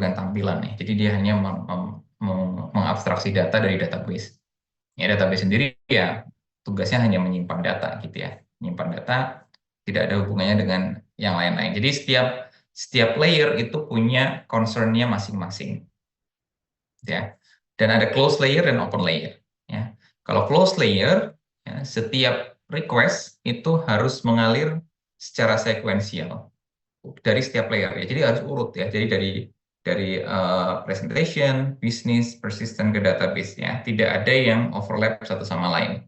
menampilkan tampilan nih. Jadi dia hanya mengabstraksi data dari database. Ya, database sendiri ya tugasnya hanya menyimpan data gitu ya. Menyimpan data tidak ada hubungannya dengan yang lain-lain. Jadi setiap layer itu punya concern-nya masing-masing ya. Dan ada closed layer dan open layer ya. Kalau closed layer ya, setiap request itu harus mengalir secara sekuensial dari setiap layer ya. Jadi harus urut ya. Jadi dari presentation, business, persistent ke database ya. Tidak ada yang overlap satu sama lain.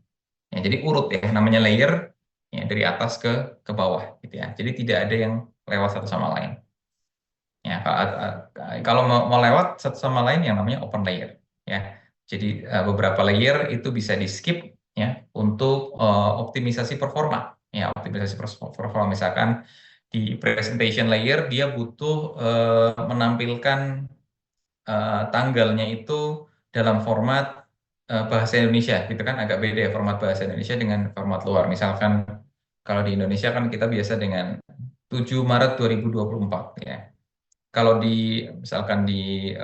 Ya, jadi urut ya, namanya layer ya dari atas ke bawah gitu ya. Jadi tidak ada yang lewat satu sama lain. Ya, kalau mau lewat satu sama lain yang namanya open layer ya. Jadi beberapa layer itu bisa di skip ya untuk optimisasi performa. Ya, optimisasi performa misalkan di presentation layer dia butuh menampilkan tanggalnya itu dalam format bahasa Indonesia gitu kan, agak beda ya format bahasa Indonesia dengan format luar. Misalkan kalau di Indonesia kan kita biasa dengan 7 Maret 2024 ya. Kalau misalkan di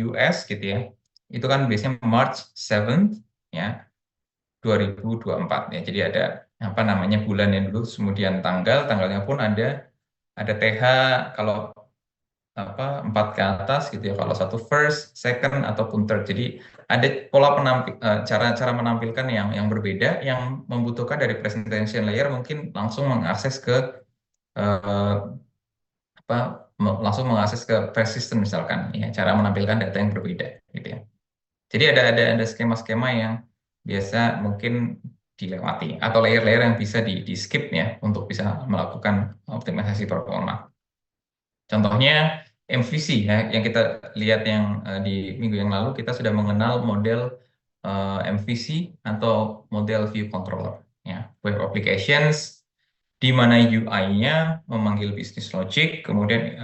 US gitu ya, itu kan biasanya March 7th ya 2024 ya. Jadi ada apa namanya bulan yang dulu, kemudian tanggalnya pun ada TH kalau apa 4 ke atas gitu ya. Kalau satu first, second ataupun third. Jadi ada pola cara menampilkan yang berbeda yang membutuhkan dari presentation layer mungkin langsung mengakses ke eh, apa langsung mengakses ke persistent misalkan ya, cara menampilkan data yang berbeda gitu ya. Jadi ada skema-skema yang biasa mungkin dilewati atau layer-layer yang bisa di skip ya untuk bisa melakukan optimalisasi performa. Contohnya MVC ya, yang kita lihat yang di minggu yang lalu kita sudah mengenal model MVC atau model view controller ya, web applications di mana UI-nya memanggil business logic kemudian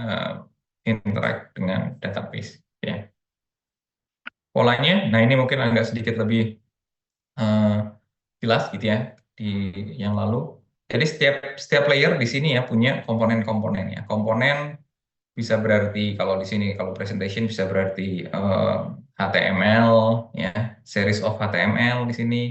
interact dengan database ya. Polanya, nah ini mungkin agak sedikit lebih eh, jelas gitu ya di yang lalu. Jadi setiap layer di sini ya punya komponen-komponen ya. Komponen bisa berarti kalau di sini kalau presentation bisa berarti HTML ya, series of HTML di sini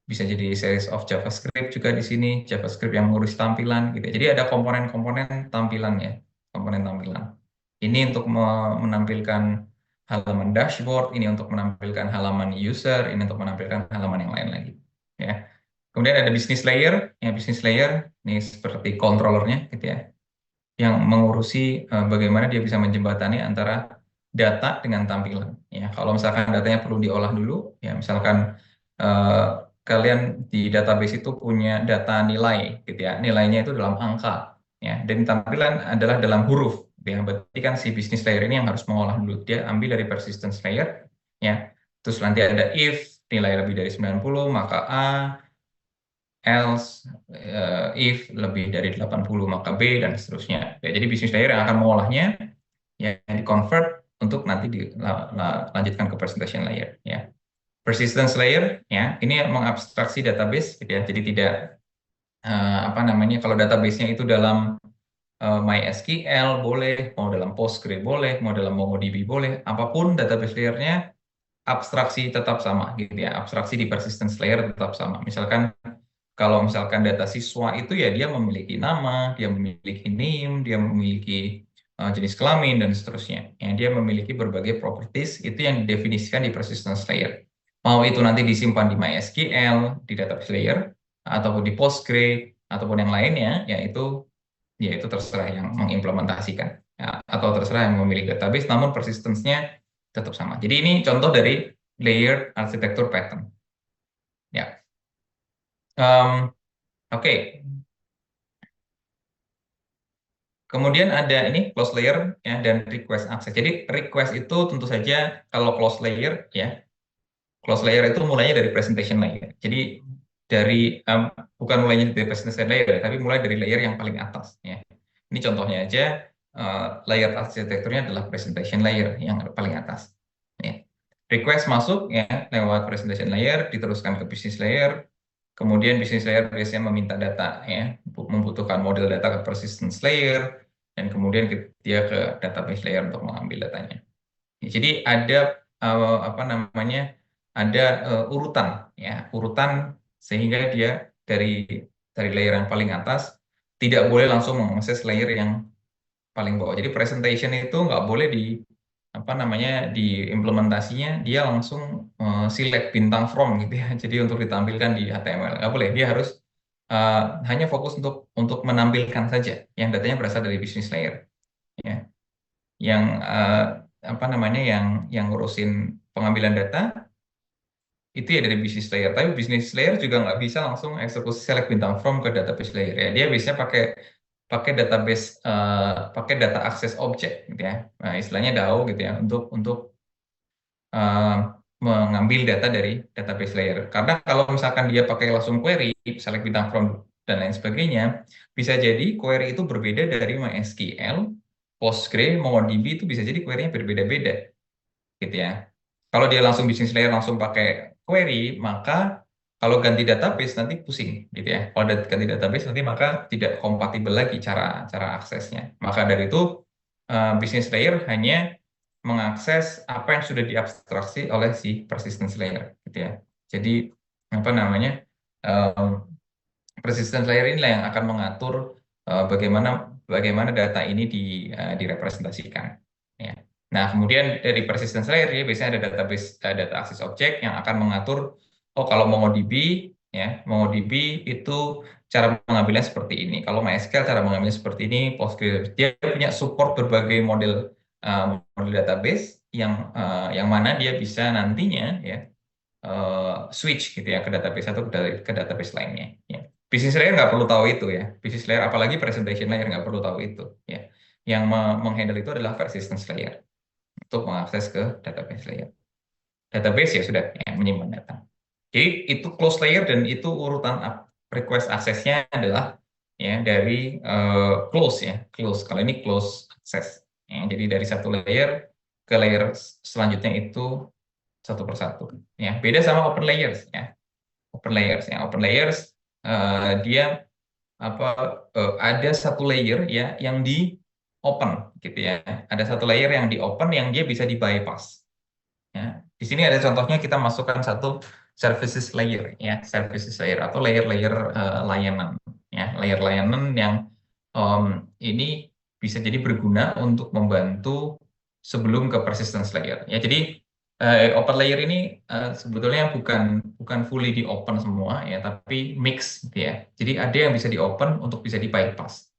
bisa jadi series of JavaScript juga di sini, JavaScript yang mengurus tampilan gitu. Jadi ada komponen-komponen tampilan ya, komponen tampilan. Ini untuk menampilkan halaman dashboard, ini untuk menampilkan halaman user, ini untuk menampilkan halaman yang lain lagi ya. Kemudian ada business layer, ya business layer ini seperti controllernya gitu ya yang mengurusi bagaimana dia bisa menjembatani antara data dengan tampilan. Ya, kalau misalkan datanya perlu diolah dulu, ya misalkan eh, kalian di database itu punya data nilai, gitu ya, nilainya itu dalam angka, ya, dan tampilan adalah dalam huruf. Gitu ya, berarti kan si business layer ini yang harus mengolah dulu. Dia ambil dari persistence layer, ya, terus nanti ada if nilai lebih dari 90 maka A, else, if lebih dari 80 maka B, dan seterusnya. Ya, jadi bisnis layer yang akan mengolahnya, ya, di-convert untuk nanti dilanjutkan ke presentation layer. Ya. Persistence layer, ya, ini mengabstraksi database, gitu ya. Jadi tidak, apa namanya, kalau database-nya itu dalam MySQL boleh, mau dalam Postgre boleh, mau dalam MongoDB boleh, apapun database layer-nya, abstraksi tetap sama, gitu ya. Abstraksi di persistence layer tetap sama. Misalkan kalau misalkan data siswa itu ya dia memiliki nama, dia memiliki name, dia memiliki jenis kelamin dan seterusnya. Yang dia memiliki berbagai properties itu yang didefinisikan di persistence layer. Mau itu nanti disimpan di MySQL, di database layer, ataupun di Postgre, ataupun yang lainnya, ya itu terserah yang mengimplementasikan. Ya, atau terserah yang memiliki database, namun persistence-nya tetap sama. Jadi ini contoh dari layered architecture pattern. Ya. Oke, kemudian ada ini close layer ya dan request access. Jadi request itu tentu saja kalau close layer ya, close layer itu mulainya dari presentation layer. Jadi dari bukan mulainya dari presentation layer, tapi mulai dari layer yang paling atas ya. Ini contohnya aja layer arsitekturnya adalah presentation layer yang paling atas. Ya. Request masuk ya lewat presentation layer, diteruskan ke business layer. Kemudian business layer biasanya meminta data ya, membutuhkan model data ke persistence layer. dan kemudian dia ke database layer untuk mengambil datanya. Jadi ada apa namanya, ada urutan, ya, urutan sehingga dia dari layer yang paling atas tidak boleh langsung mengakses layer yang paling bawah. Jadi presentation itu nggak boleh di apa namanya, di implementasinya dia langsung select bintang from gitu ya. Jadi untuk ditampilkan di HTML nggak boleh. Dia harus eh, hanya fokus untuk menampilkan saja yang datanya berasal dari business layer. Ya, yang apa namanya, yang ngurusin pengambilan data itu ya dari business layer. Tapi business layer juga nggak bisa langsung eksekusi select bintang from ke database layer ya. Dia bisa pakai pakai database pakai data access object gitu ya. Nah, istilahnya DAO gitu ya, untuk eh, mengambil data dari database layer. Karena kalau misalkan dia pakai langsung query, select bintang from dan lain sebagainya, bisa jadi query itu berbeda dari MySQL, Postgre, MongoDB itu bisa jadi query-nya berbeda-beda gitu ya. Kalau dia langsung business layer langsung pakai query, maka kalau ganti database nanti pusing gitu ya. Kalau ganti database nanti maka tidak kompatibel lagi cara cara aksesnya. Maka dari itu business layer hanya mengakses apa yang sudah diabstraksi oleh si persistence layer gitu ya. Jadi apa namanya, eh, persistence layer inilah yang akan mengatur bagaimana bagaimana data ini direpresentasikan. Ya. Nah, kemudian dari persistence layer ya biasanya ada database data access object yang akan mengatur, oh kalau MongoDB ya, MongoDB itu cara mengambilnya seperti ini. Kalau MySQL cara mengambilnya seperti ini, Postgre dia punya support berbagai model database yang mana dia bisa nantinya ya switch gitu ya ke database satu ke database lainnya. Ya. Business layer nggak perlu tahu itu ya. Business layer apalagi presentation layer nggak perlu tahu itu. Ya. Yang menghandle itu adalah persistence layer untuk mengakses ke database layer. Database ya sudah yang menyimpan data. Jadi itu close layer dan itu urutan request aksesnya adalah ya dari close ya, close. Kalau ini close access. Ya, jadi dari satu layer ke layer selanjutnya itu satu persatu. Ya, beda sama open layers ya. Open layers ya. Open layers dia apa ada satu layer ya yang di open gitu ya. Ada satu layer yang di open yang dia bisa di bypass. Ya. Di sini ada contohnya kita masukkan satu services layer ya, services layer atau layer-layer layanan ya, layer layanan yang ini bisa jadi berguna untuk membantu sebelum ke persistence layer ya. Jadi open layer ini sebetulnya bukan bukan fully di open semua ya, tapi mix gitu ya. Jadi ada yang bisa di open untuk bisa di bypass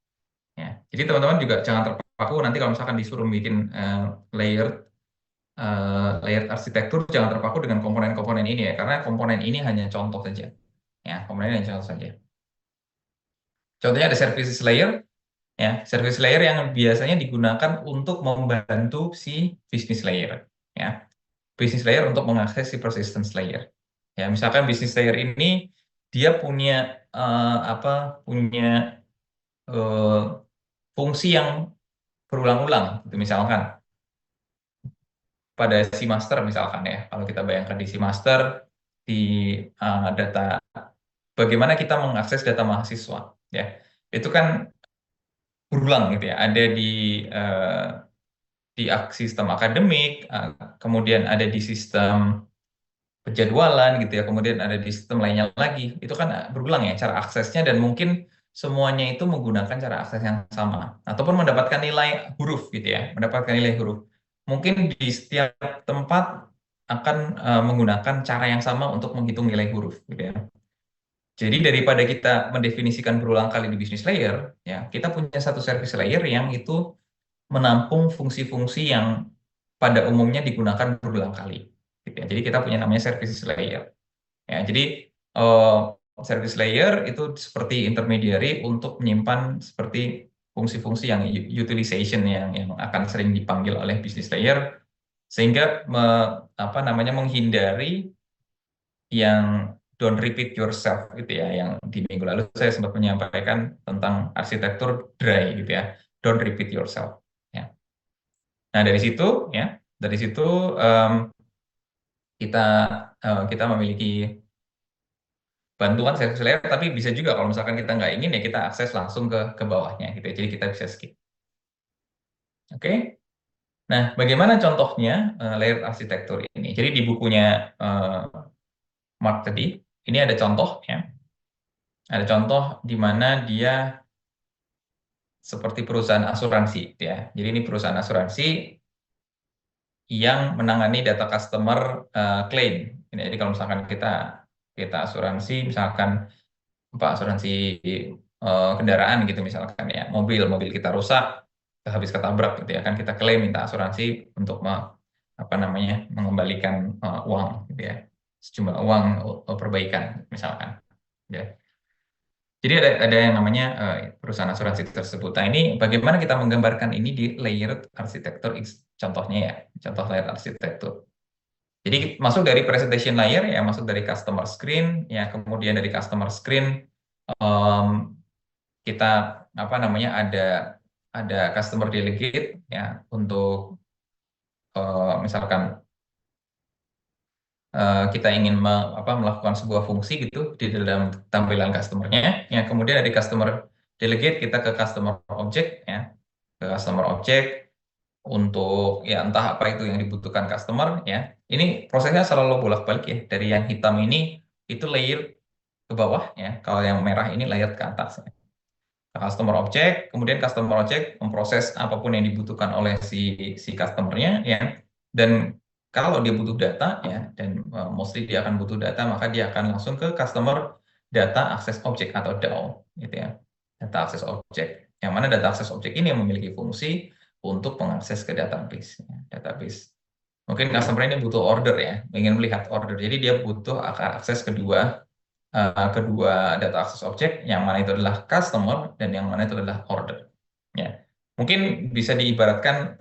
ya. Jadi teman-teman juga jangan terpaku nanti kalau misalkan disuruh bikin layer layer arsitektur, jangan terpaku dengan komponen-komponen ini ya, karena komponen ini hanya contoh saja. Ya, komponen ini hanya contoh saja. Contohnya ada services layer, ya, service layer yang biasanya digunakan untuk membantu si business layer, ya, business layer untuk mengakses si persistence layer. Ya, misalkan business layer ini dia punya apa, punya eh, fungsi yang berulang-ulang, gitu misalkan pada si master misalkan ya, kalau kita bayangkan di si master di data bagaimana kita mengakses data mahasiswa ya, itu kan berulang gitu ya, ada eh, di sistem akademik, kemudian ada di sistem penjadwalan gitu ya, kemudian ada di sistem lainnya lagi, itu kan berulang ya cara aksesnya, dan mungkin semuanya itu menggunakan cara akses yang sama ataupun mendapatkan nilai huruf gitu ya, mendapatkan nilai huruf mungkin di setiap tempat akan menggunakan cara yang sama untuk menghitung nilai huruf gitu ya. Jadi daripada kita mendefinisikan berulang kali di business layer, ya kita punya satu service layer yang itu menampung fungsi-fungsi yang pada umumnya digunakan berulang kali. Gitu ya. Jadi kita punya namanya services layer. Ya, jadi eh, service layer itu seperti intermediary untuk menyimpan seperti fungsi-fungsi yang utilization yang akan sering dipanggil oleh business layer sehingga apa namanya, menghindari yang don't repeat yourself gitu ya, yang di minggu lalu saya sempat menyampaikan tentang arsitektur dry gitu ya, don't repeat yourself ya. Nah dari situ ya, dari situ em, kita kita memiliki bantuan service layer, tapi bisa juga kalau misalkan kita nggak ingin ya kita akses langsung ke bawahnya gitu ya. Jadi kita bisa skip. Oke. Nah, bagaimana contohnya layered arsitektur ini? Jadi di bukunya eh, Mark tadi, ini ada contoh ya. Ada contoh di mana dia seperti perusahaan asuransi gitu ya. Jadi ini perusahaan asuransi yang menangani data customer claim. Jadi kalau misalkan kita kita asuransi, misalkan apa asuransi kendaraan gitu misalkan ya, mobil kita rusak, habis ketabrak gitu ya kan kita klaim minta asuransi untuk apa namanya mengembalikan uang gitu ya, sejumlah uang perbaikan misalkan. Ya. Jadi ada yang namanya perusahaan asuransi tersebut. Nah ini bagaimana kita menggambarkan ini di layered arsitektur, contohnya ya, contoh layered arsitektur. Jadi masuk dari presentation layer ya, masuk dari customer screen ya, kemudian dari customer screen em, kita apa namanya ada customer delegate ya untuk misalkan kita ingin melakukan sebuah fungsi gitu di dalam tampilan customernya ya, kemudian dari customer delegate kita ke customer object ya, ke customer object untuk ya entah apa itu yang dibutuhkan customer ya. Ini prosesnya selalu bolak-balik ya, dari yang hitam ini itu layer ke bawah ya, kalau yang merah ini layer ke atas ya. Customer object, kemudian customer object memproses apapun yang dibutuhkan oleh si customernya ya. Dan kalau dia butuh data ya, dan mostly dia akan butuh data, maka dia akan langsung ke customer data access object atau DAO gitu ya. Data access object. Yang mana data access object ini yang memiliki fungsi untuk mengakses ke database ya. Database. Mungkin customer ini butuh order ya, ingin melihat order. Jadi dia butuh akses kedua data access object, yang mana itu adalah customer dan yang mana itu adalah order. Ya, mungkin bisa diibaratkan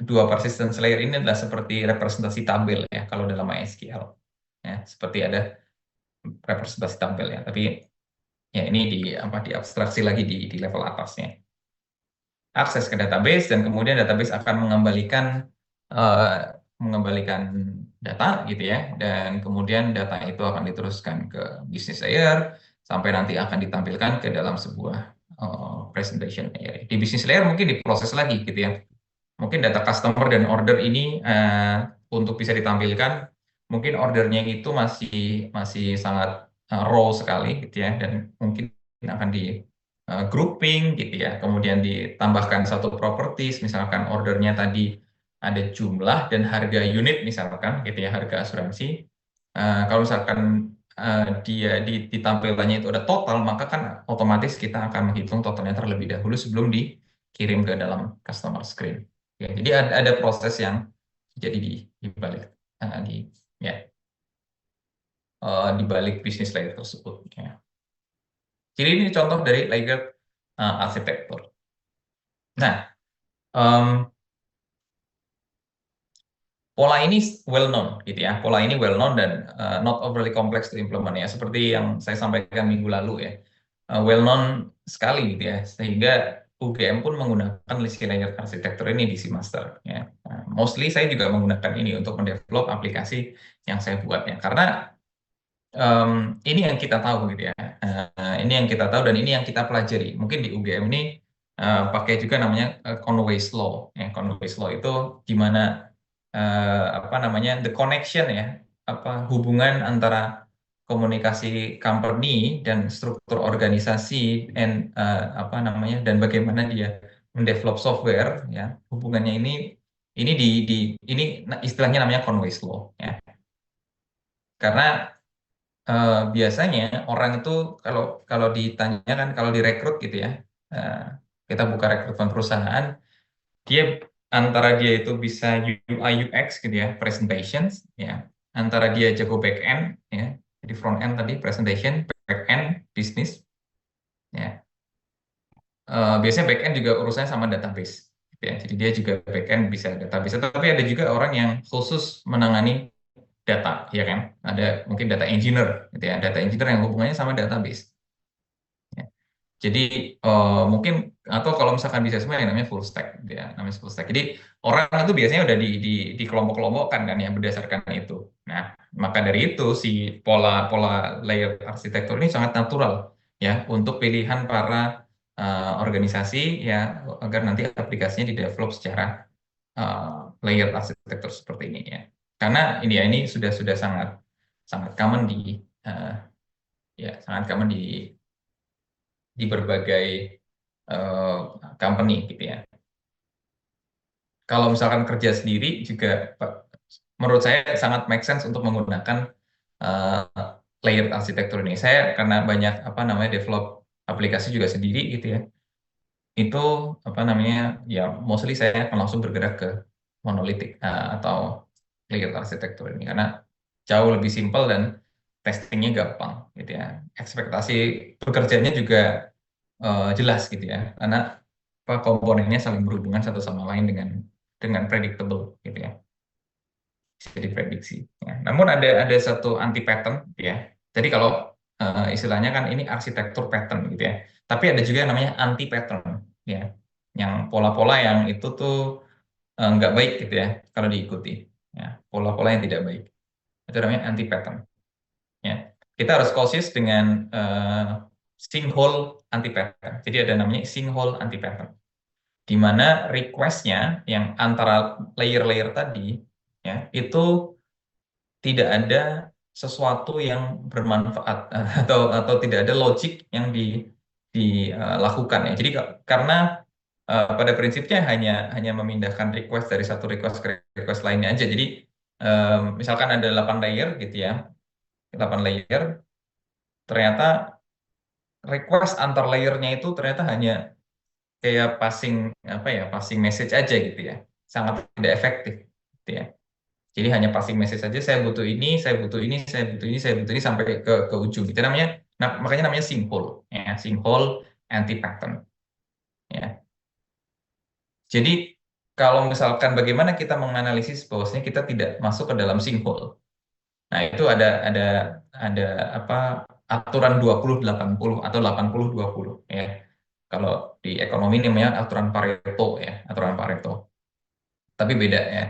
dua persistence layer ini adalah seperti representasi tabel ya kalau dalam MySQL. Ya, seperti ada representasi tabel ya, tapi ya ini diabstraksi lagi di level atasnya. Akses ke database dan kemudian database akan mengembalikan data gitu ya, dan kemudian data itu akan diteruskan ke business layer sampai nanti akan ditampilkan ke dalam sebuah presentation layer. Di business layer mungkin diproses lagi gitu ya. Mungkin data customer dan order ini untuk bisa ditampilkan, mungkin ordernya itu masih masih sangat raw sekali gitu ya, dan mungkin akan di grouping gitu ya, kemudian ditambahkan satu properties, misalkan ordernya tadi ada jumlah dan harga unit misalkan gitu ya, harga asuransi. Kalau misalkan dia di tampilannya itu ada total, maka kan otomatis kita akan menghitung totalnya terlebih dahulu sebelum dikirim ke dalam customer screen. Ya, jadi ada proses yang jadi di balik di ya di balik bisnis layer tersebut. Ya. Jadi ini contoh dari layer arsitektur. Nah, em, pola ini well known gitu ya. Pola ini well known dan not overly complex to implement ya. Seperti yang saya sampaikan minggu lalu ya. Well known sekali gitu ya. Sehingga UGM pun menggunakan list layer arsitektur ini di Seamaster ya. Mostly saya juga menggunakan ini untuk mendevelop aplikasi yang saya buat ya. Karena ini yang kita tahu gitu ya. Ini yang kita tahu dan ini yang kita pelajari. Mungkin di UGM ini pakai juga namanya Conway's Law. Ya, Conway's Law itu di mana apa namanya the connection ya, apa hubungan antara komunikasi company dan struktur organisasi and apa namanya dan bagaimana dia mendevelop software ya. Hubungannya ini di ini istilahnya namanya Conway's Law ya. Karena biasanya orang itu kalau kalau ditanyakan, kalau direkrut gitu ya, eh, kita buka rekrutmen perusahaan, dia antara dia itu bisa UI UX gitu ya, presentations ya, antara dia jago back end ya, jadi front end tadi presentation, back end bisnis ya. Biasanya back end juga urusannya sama database gitu ya. Jadi dia juga back end bisa database, tapi ada juga orang yang khusus menangani data ya kan. Ada mungkin data engineer gitu ya, data engineer yang hubungannya sama database. Ya. Jadi mungkin atau kalau misalkan bisa semua yang namanya full stack, gitu ya, namanya full stack. Jadi orang itu biasanya udah di kelompok-kelompokkan kan ya berdasarkan itu. Nah, maka dari itu si pola pola layer arsitektur ini sangat natural ya untuk pilihan para organisasi ya agar nanti aplikasinya di-develop secara layer arsitektur seperti ini ya. Karena ini sudah sangat sangat common uh, sangat common di berbagai uh, company gitu ya. Kalau misalkan kerja sendiri juga menurut saya sangat make sense untuk menggunakan layered arsitektur ini. Saya karena banyak apa namanya develop aplikasi juga sendiri gitu ya. Itu apa namanya ya mostly saya akan langsung bergerak ke monolitik atau layered arsitektur ini karena jauh lebih simpel dan testingnya gampang gitu ya. Ekspektasi pekerjaannya juga jelas gitu ya. Karena apa komponennya saling berhubungan satu sama lain dengan predictable gitu ya, bisa diprediksi ya. Namun ada satu anti pattern ya. Jadi kalau istilahnya kan ini arsitektur pattern gitu ya, tapi ada juga yang namanya anti pattern ya, yang pola-pola yang itu tuh nggak baik gitu ya kalau diikuti ya, pola-pola yang tidak baik itu namanya anti pattern ya. Kita harus cautious dengan sinkhole anti pattern. Jadi ada namanya sinkhole anti pattern di mana request-nya yang antara layer-layer tadi ya itu tidak ada sesuatu yang bermanfaat atau tidak ada logik yang dilakukan ya. Jadi karena pada prinsipnya hanya memindahkan request dari satu request ke request lainnya aja. Jadi misalkan ada 8 layer gitu ya. 8 layer ternyata request antar layernya itu ternyata hanya kayak passing apa ya, passing message aja gitu ya. Sangat tidak efektif gitu ya. Jadi hanya passing message saja, saya butuh ini, saya butuh ini, saya butuh ini, saya butuh ini sampai ke ujung. Itu namanya, makanya namanya sinkhole, ya, sinkhole anti pattern. Ya. Jadi kalau misalkan bagaimana kita menganalisis bahwasanya kita tidak masuk ke dalam sinkhole. Nah itu ada apa aturan 20-80 atau 80-20 ya. Kalau di ekonomi namanya aturan Pareto ya, aturan Pareto. Tapi beda ya.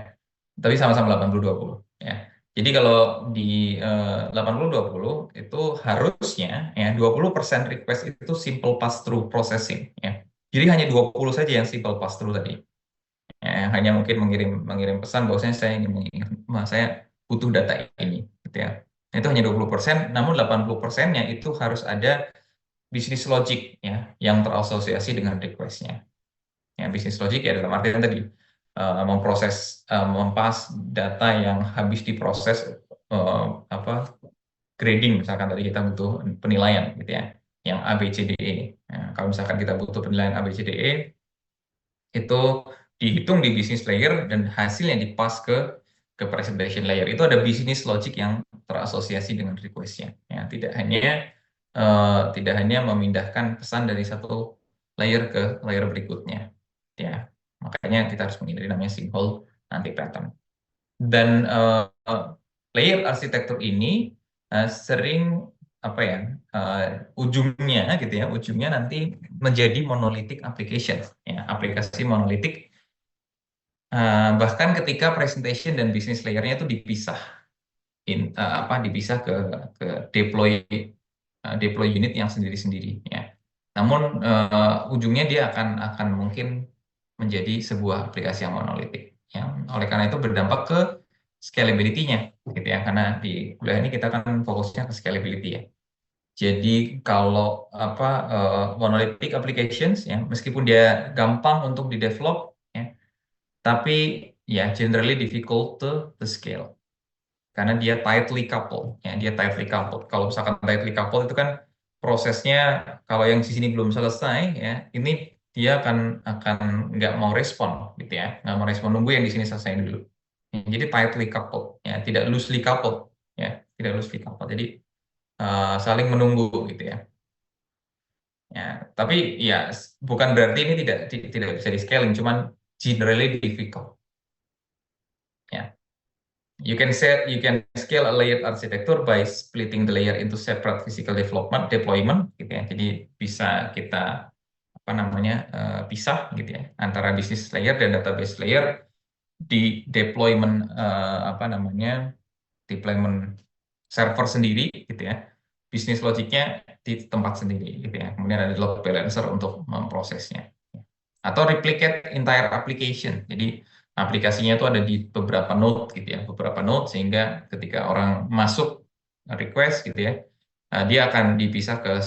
Tapi sama-sama 80-20 ya. Jadi kalau di 80-20 itu harusnya ya 20% request itu simple pass-through processing ya. Jadi hanya 20 saja yang simple pass-through tadi. Ya, hanya mungkin mengirim mengirim pesan bahwasanya saya ingin saya butuh data ini gitu ya. Nah, itu hanya 20%, namun 80%-nya itu harus ada bisnis logic ya yang terasosiasi dengan request-nya. Ya, bisnis logic ya dalam artian tadi memproses mempas data yang habis diproses apa grading misalkan tadi kita butuh penilaian gitu ya yang A B C D E. Nah, kalau misalkan kita butuh penilaian A B C D E itu dihitung di business layer dan hasilnya dipas ke presentation layer. Itu ada bisnis logic yang terasosiasi dengan request-nya. Ya, tidak hanya memindahkan pesan dari satu layer ke layer berikutnya. Ya, makanya kita harus menghindari namanya sinkhole anti pattern. Dan layer arsitektur ini sering apa ya ujungnya gitu ya, ujungnya nanti menjadi monolithic application ya, aplikasi monolitik bahkan ketika presentation dan business layernya itu dipisah dipisah ke deploy deploy unit yang sendiri-sendiri ya. Namun ujungnya dia akan mungkin menjadi sebuah aplikasi yang monolitik. Yang oleh karena itu berdampak ke scalability-nya gitu ya. Karena di kuliah ini kita kan fokusnya ke scalability ya. Jadi kalau apa monolithic applications ya meskipun dia gampang untuk di-develop ya, tapi ya generally difficult to scale karena dia tightly coupled ya, dia tightly coupled. Kalau misalkan tightly coupled itu kan prosesnya kalau yang di sini belum selesai ya ini dia akan nggak mau respon gitu ya, nggak mau respon, nunggu yang di sini selesai dulu ya, jadi tightly coupled ya, tidak loosely coupled ya, tidak loosely coupled, jadi saling menunggu gitu ya. Ya, tapi ya bukan berarti ini tidak bisa di scaling, cuman generally difficult ya. You can scale a layered architecture by splitting the layer into separate physical deployment gitu ya. Jadi bisa kita apa namanya pisah gitu ya antara business layer dan database layer di deployment apa namanya deployment server sendiri gitu ya. bisnis logiknya di tempat sendiri gitu ya. Kemudian ada load balancer untuk memprosesnya. Atau replicate entire application. Jadi aplikasinya itu ada di beberapa node gitu ya, beberapa node sehingga ketika orang masuk request gitu ya, dia akan dipisah ke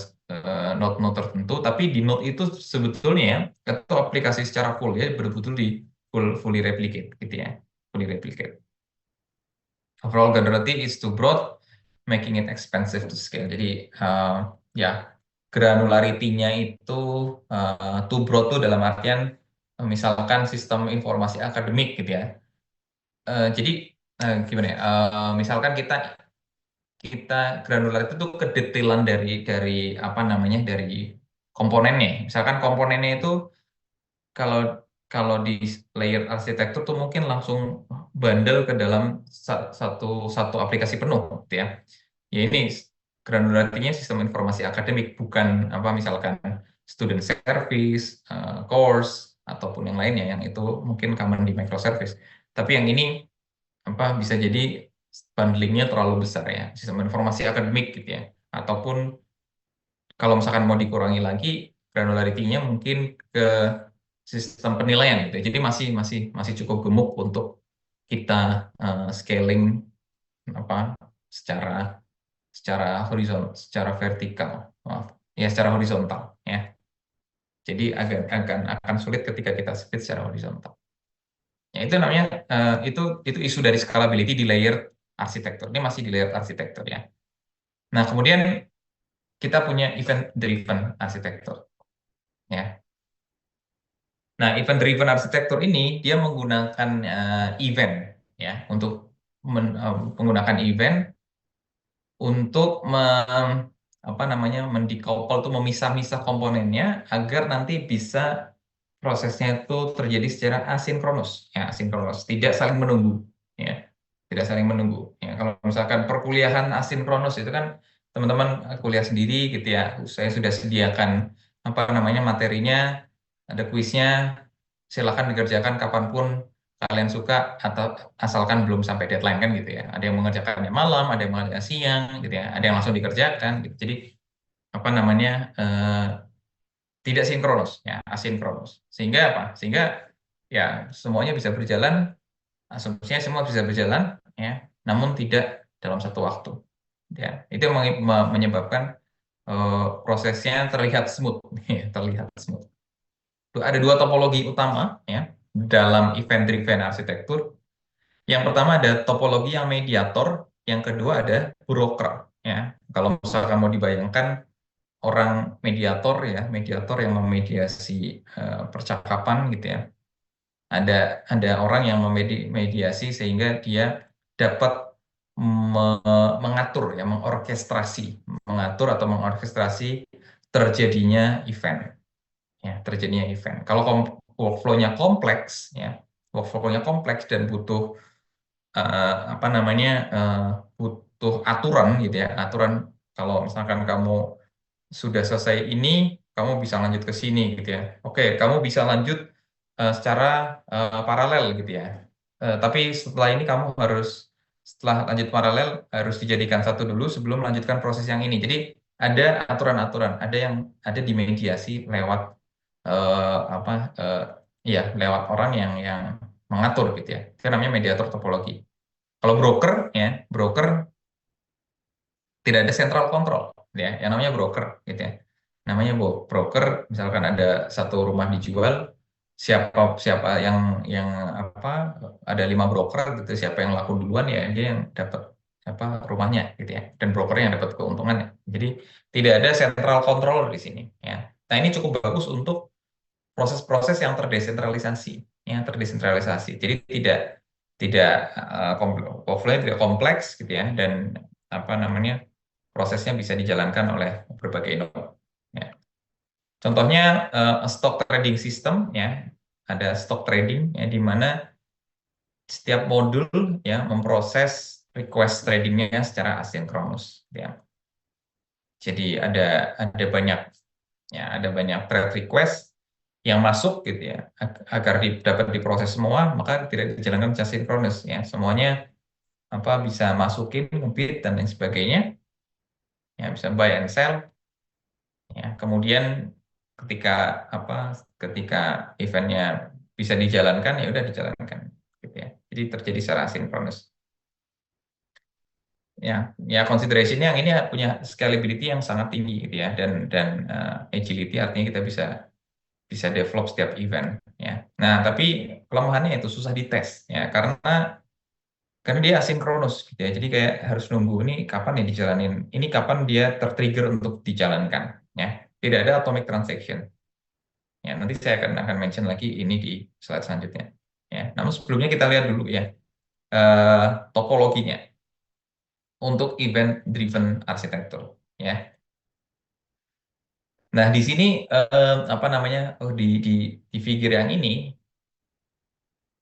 node-node tertentu, tapi di node itu sebetulnya ya, itu aplikasi secara full ya, betul-betul di fully replicate gitu ya, fully replicate. Overall granularity is too broad, making it expensive to scale. Jadi ya granularity-nya itu too broad tuh dalam artian misalkan sistem informasi akademik gitu ya. Jadi gimana ya? Misalkan kita kita granular itu tuh kedetailan dari apa namanya dari komponennya. Misalkan komponennya itu kalau kalau di layer arsitektur tuh mungkin langsung bundle ke dalam satu satu aplikasi penuh, gitu ya. Ya ini granularity-nya sistem informasi akademik, bukan apa misalkan student service, course ataupun yang lainnya yang itu mungkin common di microservice. Tapi yang ini apa bisa jadi bundlingnya terlalu besar ya, sistem informasi akademik gitu ya. Ataupun kalau misalkan mau dikurangi lagi granularity-nya mungkin ke sistem penilaian gitu ya. Jadi masih masih masih cukup gemuk untuk kita scaling apa secara secara horizontal, secara vertikal, maaf, ya secara horizontal ya. Jadi akan sulit ketika kita split secara horizontal. Ya itu namanya itu isu dari scalability di layer arsitektur. Ini masih di layer arsitektur ya. Nah, kemudian kita punya event driven arsitektur ya. Nah, event driven arsitektur ini dia menggunakan event ya untuk menggunakan event untuk apa namanya mendecouple tuh memisah-misah komponennya agar nanti bisa prosesnya itu terjadi secara asinkronus ya asinkronus tidak saling menunggu ya tidak saling menunggu ya kalau misalkan perkuliahan asinkronus itu kan teman-teman kuliah sendiri gitu ya saya sudah sediakan apa namanya materinya ada kuisnya silakan dikerjakan kapanpun kalian suka atau asalkan belum sampai deadline kan gitu ya. Ada yang mengerjakannya malam, ada yang mengerjakan siang gitu ya. Ada yang langsung dikerjakan gitu. Jadi apa namanya tidak sinkronus ya, asinkronus. Sehingga apa? Sehingga ya semuanya bisa berjalan, asumsinya semua bisa berjalan ya, namun tidak dalam satu waktu. Ya, itu yang menyebabkan prosesnya terlihat smooth, ya, terlihat smooth. Ada dua topologi utama ya dalam event-driven arsitektur. Yang pertama ada topologi yang mediator, yang kedua ada broker. Ya, kalau misalkan mau dibayangkan orang mediator yang memediasi percakapan gitu ya. Ada orang yang memediasi sehingga dia dapat mengatur ya, mengatur atau mengorkestrasi terjadinya event terjadinya event. Kalau workflow-nya kompleks, ya, workflow-nya kompleks dan butuh apa namanya butuh aturan gitu ya, aturan kalau misalkan kamu sudah selesai ini, kamu bisa lanjut ke sini gitu ya. Oke, kamu bisa lanjut secara paralel gitu ya. Tapi setelah ini kamu harus setelah lanjut paralel harus dijadikan satu dulu sebelum melanjutkan proses yang ini. Jadi ada aturan-aturan, ada dimediasi lewat apa ya lewat orang yang mengatur gitu ya. Itu namanya mediator topologi. Kalau broker ya, broker tidak ada central control ya, yang namanya broker gitu ya. Namanya broker misalkan ada satu rumah dijual, siapa siapa yang apa ada 5 broker gitu, siapa yang laku duluan ya dia yang dapat apa rumahnya gitu ya. Dan broker yang dapat keuntungannya. Jadi tidak ada central controller di sini ya. Nah, ini cukup bagus untuk proses-proses yang terdesentralisasi, Jadi tidak tidak workflow-nya tidak kompleks gitu ya dan apa namanya prosesnya bisa dijalankan oleh berbagai node. Ya. Contohnya stock trading system ya, ada stock trading ya di mana setiap modul ya memproses request tradingnya secara asinkronus ya. Jadi ada banyak ada banyak trade request yang masuk gitu ya agar dapat diproses semua maka tidak dijalankan secara sinkronus ya semuanya apa bisa masukin ngebit dan lain sebagainya ya bisa buy and sell, ya. Kemudian ketika apa, ketika eventnya bisa dijalankan, ya udah dijalankan, gitu ya. Jadi terjadi secara asinkronus. Ya, ya consideration yang ini punya scalability yang sangat tinggi, gitu ya, dan agility artinya kita bisa bisa develop setiap event, ya. Nah, tapi kelemahannya itu susah dites, ya, karena dia asinkronus, gitu ya. Jadi kayak harus nunggu ini kapan ya dijalanin, ini kapan dia tertrigger untuk dijalankan, ya. Tidak ada atomic transaction. Ya, nanti saya akan mention lagi ini di slide selanjutnya. Ya, namun sebelumnya kita lihat dulu ya eh, topologinya untuk event driven architecture. Ya, nah di sini apa namanya? Oh di figure yang ini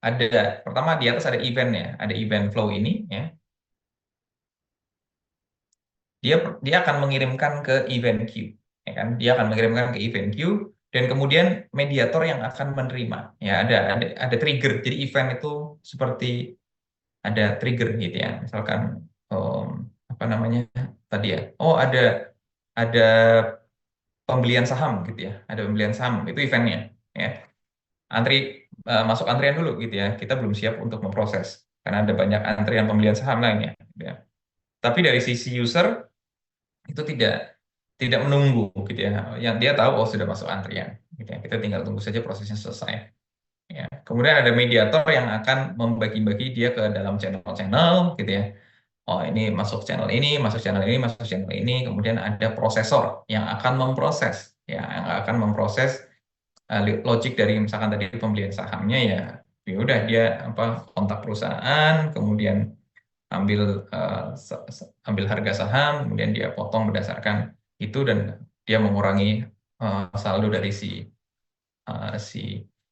ada pertama di atas ada event ya, ada event flow ini ya. Dia dia akan mengirimkan ke event queue, ya kan? Dia akan mengirimkan ke event queue dan kemudian mediator yang akan menerima. Ya ada trigger. Jadi event itu seperti ada trigger gitu ya. Misalkan apa namanya tadi ya. Oh ada pembelian saham gitu ya. Ada pembelian saham itu eventnya. Ya. Antri masuk antrian dulu gitu ya. Kita belum siap untuk memproses karena ada banyak antrian pembelian saham lainnya. Gitu ya. Tapi dari sisi user itu tidak menunggu gitu ya. Yang dia tahu oh sudah masuk antrian. Gitu ya. Kita tinggal tunggu saja prosesnya selesai. Ya. Kemudian ada mediator yang akan membagi-bagi dia ke dalam channel-channel gitu ya. Oh, ini masuk channel ini, masuk channel ini, masuk channel ini. Kemudian ada prosesor yang akan memproses, ya, yang akan memproses logik dari misalkan tadi pembelian sahamnya ya. Ya udah dia apa kontak perusahaan, kemudian ambil ambil harga saham, kemudian dia potong berdasarkan itu dan dia mengurangi saldo dari si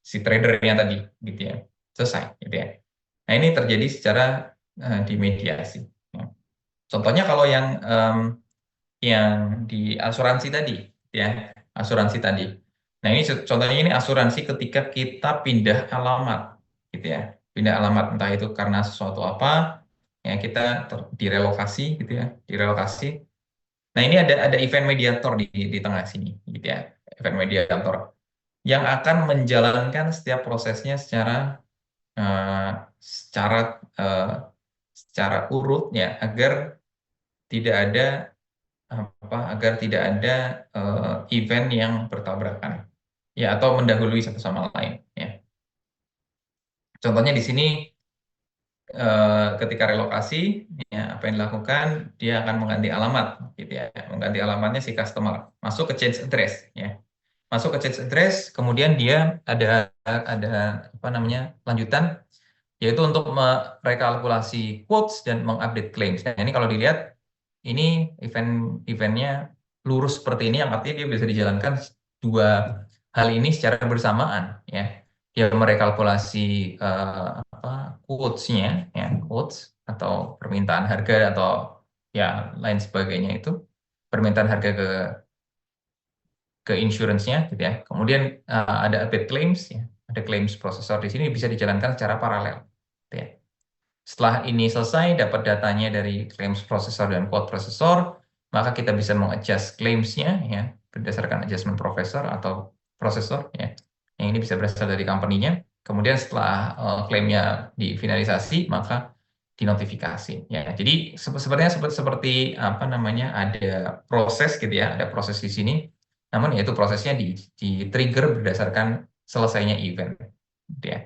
si tradernya tadi, gitu ya. Selesai, gitu ya. Nah ini terjadi secara dimediasi. Ya. Contohnya kalau yang di asuransi tadi, ya, asuransi tadi. Nah ini contohnya ini asuransi ketika kita pindah alamat, gitu ya, pindah alamat entah itu karena sesuatu apa, ya kita direlokasi, gitu ya, direlokasi. Nah ini ada event mediator di tengah sini, gitu ya, event mediator yang akan menjalankan setiap prosesnya eh, secara eh, secara urut ya agar tidak ada agar tidak ada event yang bertabrakan ya atau mendahului satu sama lain ya. Contohnya di sini ketika relokasi ya apa yang dilakukan dia akan mengganti alamat gitu ya. Mengganti alamatnya si customer masuk ke change address ya. Masuk ke change address kemudian dia ada apa namanya lanjutan yaitu untuk merekalkulasi quotes dan mengupdate claims. Nah, ini kalau dilihat ini eventnya lurus seperti ini yang artinya dia bisa dijalankan dua hal ini secara bersamaan ya. Dia merekalkulasi apa quotes-nya ya, quotes atau permintaan harga atau ya lain sebagainya itu permintaan harga ke insurance-nya gitu ya. Kemudian ada update claims ya. Ada claims processor di sini bisa dijalankan secara paralel. Gitu ya. Setelah ini selesai, dapat datanya dari claims processor dan quote processor, maka kita bisa mengadjust claims-nya ya berdasarkan adjustment professor atau processor ya. Yang ini bisa berasal dari company-nya. Kemudian setelah klaimnya difinalisasi, maka dinotifikasi ya. Jadi sepertinya seperti apa namanya ada proses gitu ya, ada proses di sini. Namun yaitu prosesnya di trigger berdasarkan selesainya event gitu ya.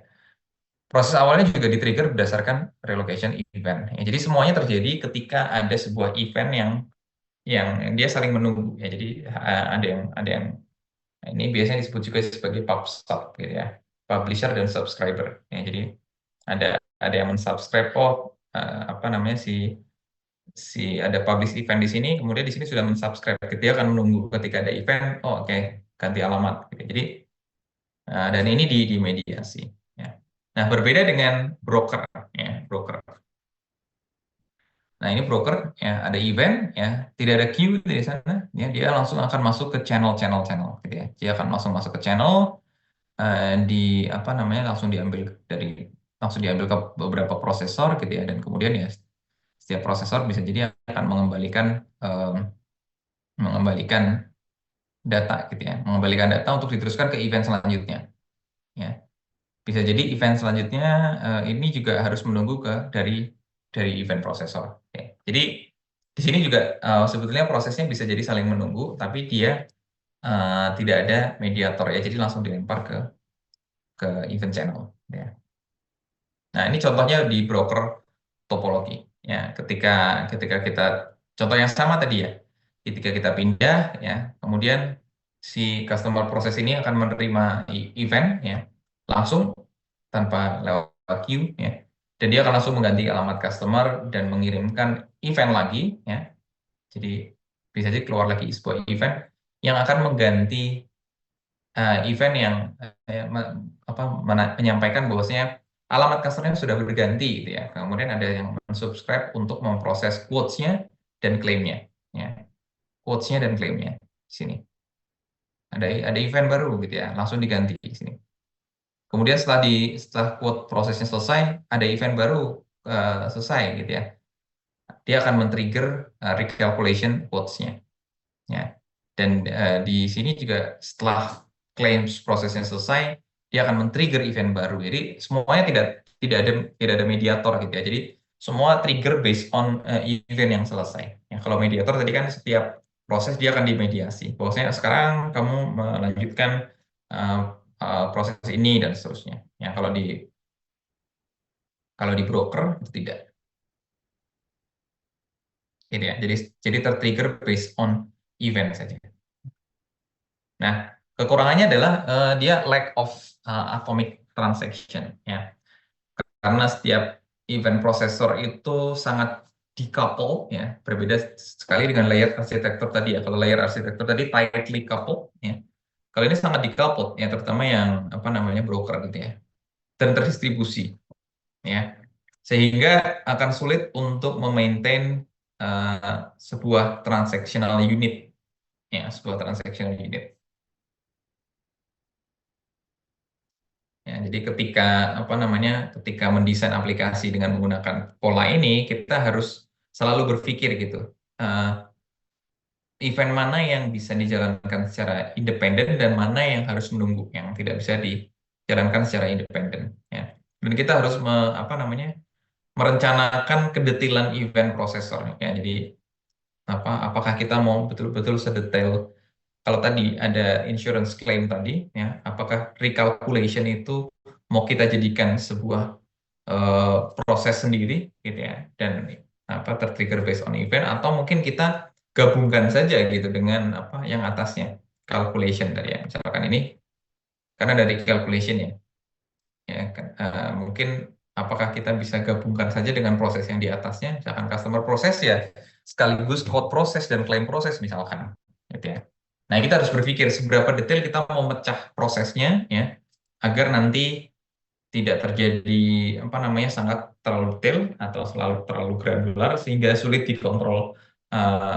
Proses awalnya juga di-trigger berdasarkan relocation event. Ya, jadi semuanya terjadi ketika ada sebuah event yang dia saling menunggu. Ya, jadi ada yang ini biasanya disebut juga sebagai pub sub gitu ya, publisher dan subscriber. Ya, jadi ada ada yang mensubscribe apa namanya si ada publish event di sini, kemudian di sini sudah mensubscribe. Dia akan menunggu ketika ada event. Oh oke, ganti alamat. Gitu. Jadi dan ini di mediasi. Ya. Nah, berbeda dengan broker, ya, broker. Nah, ini broker, ya, ada event, ya, tidak ada queue di sana, ya, dia langsung akan masuk ke channel, gitu ya. Dia akan langsung masuk ke channel, di apa namanya, langsung diambil ke beberapa prosesor, gitu ya, dan kemudian ya, setiap prosesor bisa jadi akan mengembalikan mengembalikan data gitu ya, mengembalikan data untuk diteruskan ke event selanjutnya. Ya, bisa jadi event selanjutnya ini juga harus menunggu dari event prosesor. Oke. Jadi di sini juga sebetulnya prosesnya bisa jadi saling menunggu, tapi dia tidak ada mediator ya, jadi langsung dilempar ke event channel. Ya. Nah, ini contohnya di broker topologi. Ya, ketika ketika kita contoh yang sama tadi ya, ketika kita pindah ya, kemudian si customer proses ini akan menerima event ya langsung tanpa lewat queue ya, dan dia akan langsung mengganti alamat customer dan mengirimkan event lagi ya. Jadi bisa jadi keluar lagi sebuah event yang akan mengganti event yang menyampaikan bahwasanya alamat customer sudah berganti gitu ya. Kemudian ada yang mensubscribe untuk memproses quotes-nya dan klaimnya ya. Quotes-nya dan klaimnya di sini. Ada event baru gitu ya, langsung diganti di sini. Kemudian setelah quote prosesnya selesai, ada event baru selesai gitu ya. Dia akan men-trigger recalculation quotes-nya ya. Dan di sini juga setelah claims prosesnya selesai, dia akan men-trigger event baru. Jadi semuanya tidak ada mediator gitu ya. Jadi semua trigger based on event yang selesai. Ya, kalau mediator tadi kan setiap proses dia akan dimediasi. Bahwasanya sekarang kamu melanjutkan uh, proses ini dan seterusnya. Ya, kalau di broker itu tidak. Gitu ya. Jadi tertrigger based on event saja. Nah, kekurangannya adalah dia lack of atomic transaction ya. Karena setiap event processor itu sangat decouple ya, berbeda sekali dengan layer arsitektur tadi ya. Kalau layer arsitektur tadi tightly coupled ya. Kalau ini sangat decoupled ya, terutama yang apa namanya broker gitu ya. Dan terdistribusi ya. Sehingga akan sulit untuk memaintain sebuah transactional unit ya, sebuah transactional unit. Ya, jadi ketika mendesain aplikasi dengan menggunakan pola ini, kita harus selalu berpikir gitu, eh, event mana yang bisa dijalankan secara independen dan mana yang harus menunggu, yang tidak bisa dijalankan secara independen. Ya. Dan kita harus merencanakan kedetilan event prosesor. Ya. Jadi apakah kita mau betul-betul sedetail kalau tadi ada insurance claim tadi, ya, apakah recalculation itu mau kita jadikan sebuah proses sendiri, gitu ya, dan tertrigger based on event, atau mungkin kita gabungkan saja gitu dengan apa yang atasnya, calculation tadi ya, misalkan ini karena dari calculation ya kan, mungkin apakah kita bisa gabungkan saja dengan proses yang di atasnya, misalkan customer proses ya sekaligus code proses dan claim proses misalkan, gitu ya. Nah, kita harus berpikir seberapa detail kita mau mecah prosesnya ya agar nanti tidak terjadi sangat terlalu detail atau selalu terlalu granular sehingga sulit dikontrol.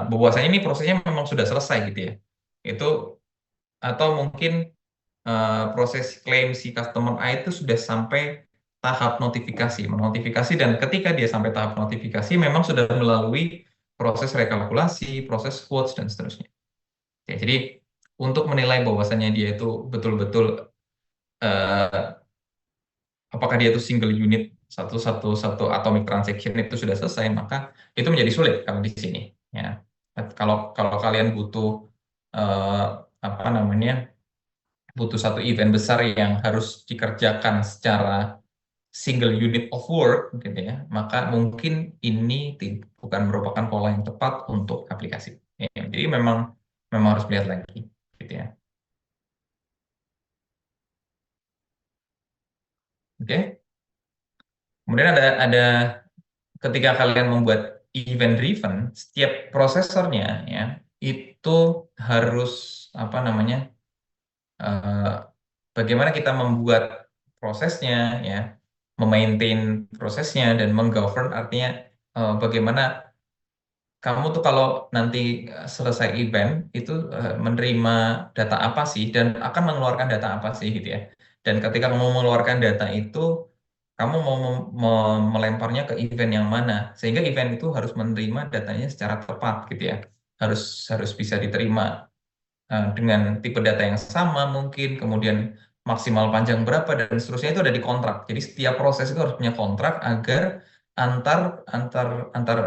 Bahwasanya ini prosesnya memang sudah selesai gitu ya. Itu atau mungkin proses klaim si customer A itu sudah sampai tahap notifikasi, menotifikasi, dan ketika dia sampai tahap notifikasi memang sudah melalui proses rekalkulasi, proses quotes dan seterusnya. Ya, jadi untuk menilai bahwasannya dia itu betul-betul eh, apakah dia itu single unit satu atomic transaction itu sudah selesai, maka itu menjadi sulit kalau di sini. Ya, kalau kalian butuh eh, apa namanya butuh satu event besar yang harus dikerjakan secara single unit of work, gitu ya, maka mungkin ini bukan merupakan pola yang tepat untuk aplikasi. Ya, jadi memang memang harus melihat lagi, gitu ya. Oke. Kemudian ada ketika kalian membuat event driven, setiap prosesornya ya itu harus apa namanya eh, bagaimana kita membuat prosesnya ya, memaintain prosesnya dan menggovern artinya bagaimana kamu tuh kalau nanti selesai event itu menerima data apa sih dan akan mengeluarkan data apa sih gitu ya. Dan ketika kamu mengeluarkan data itu, kamu mau melemparnya ke event yang mana, sehingga event itu harus menerima datanya secara tepat gitu ya. harus harus bisa diterima dengan tipe data yang sama mungkin, kemudian maksimal panjang berapa dan seterusnya itu ada di kontrak. Jadi setiap proses itu harus punya kontrak agar antar antar antar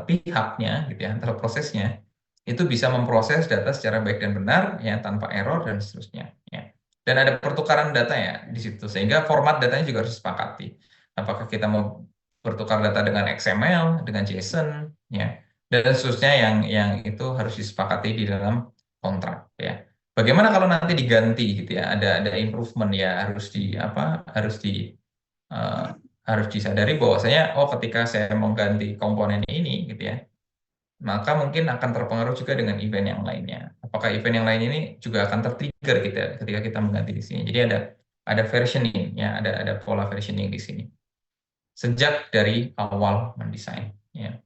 pihaknya gitu ya, antar prosesnya itu bisa memproses data secara baik dan benar ya tanpa error dan seterusnya ya. Dan ada pertukaran data ya di situ sehingga format datanya juga harus disepakati. Apakah kita mau bertukar data dengan XML, dengan JSON ya dan seterusnya yang itu harus disepakati di dalam kontrak ya. Bagaimana kalau nanti diganti gitu ya? Ada improvement ya eh, harus disadari bahwasanya oh ketika saya mau ganti komponen ini gitu ya, maka mungkin akan terpengaruh juga dengan event yang lainnya. Apakah event yang lain ini juga akan tertrigger kita ketika kita mengganti di sini. Jadi ada versioning ya, ada pola versioning di sini. Sejak dari awal mendesain ya.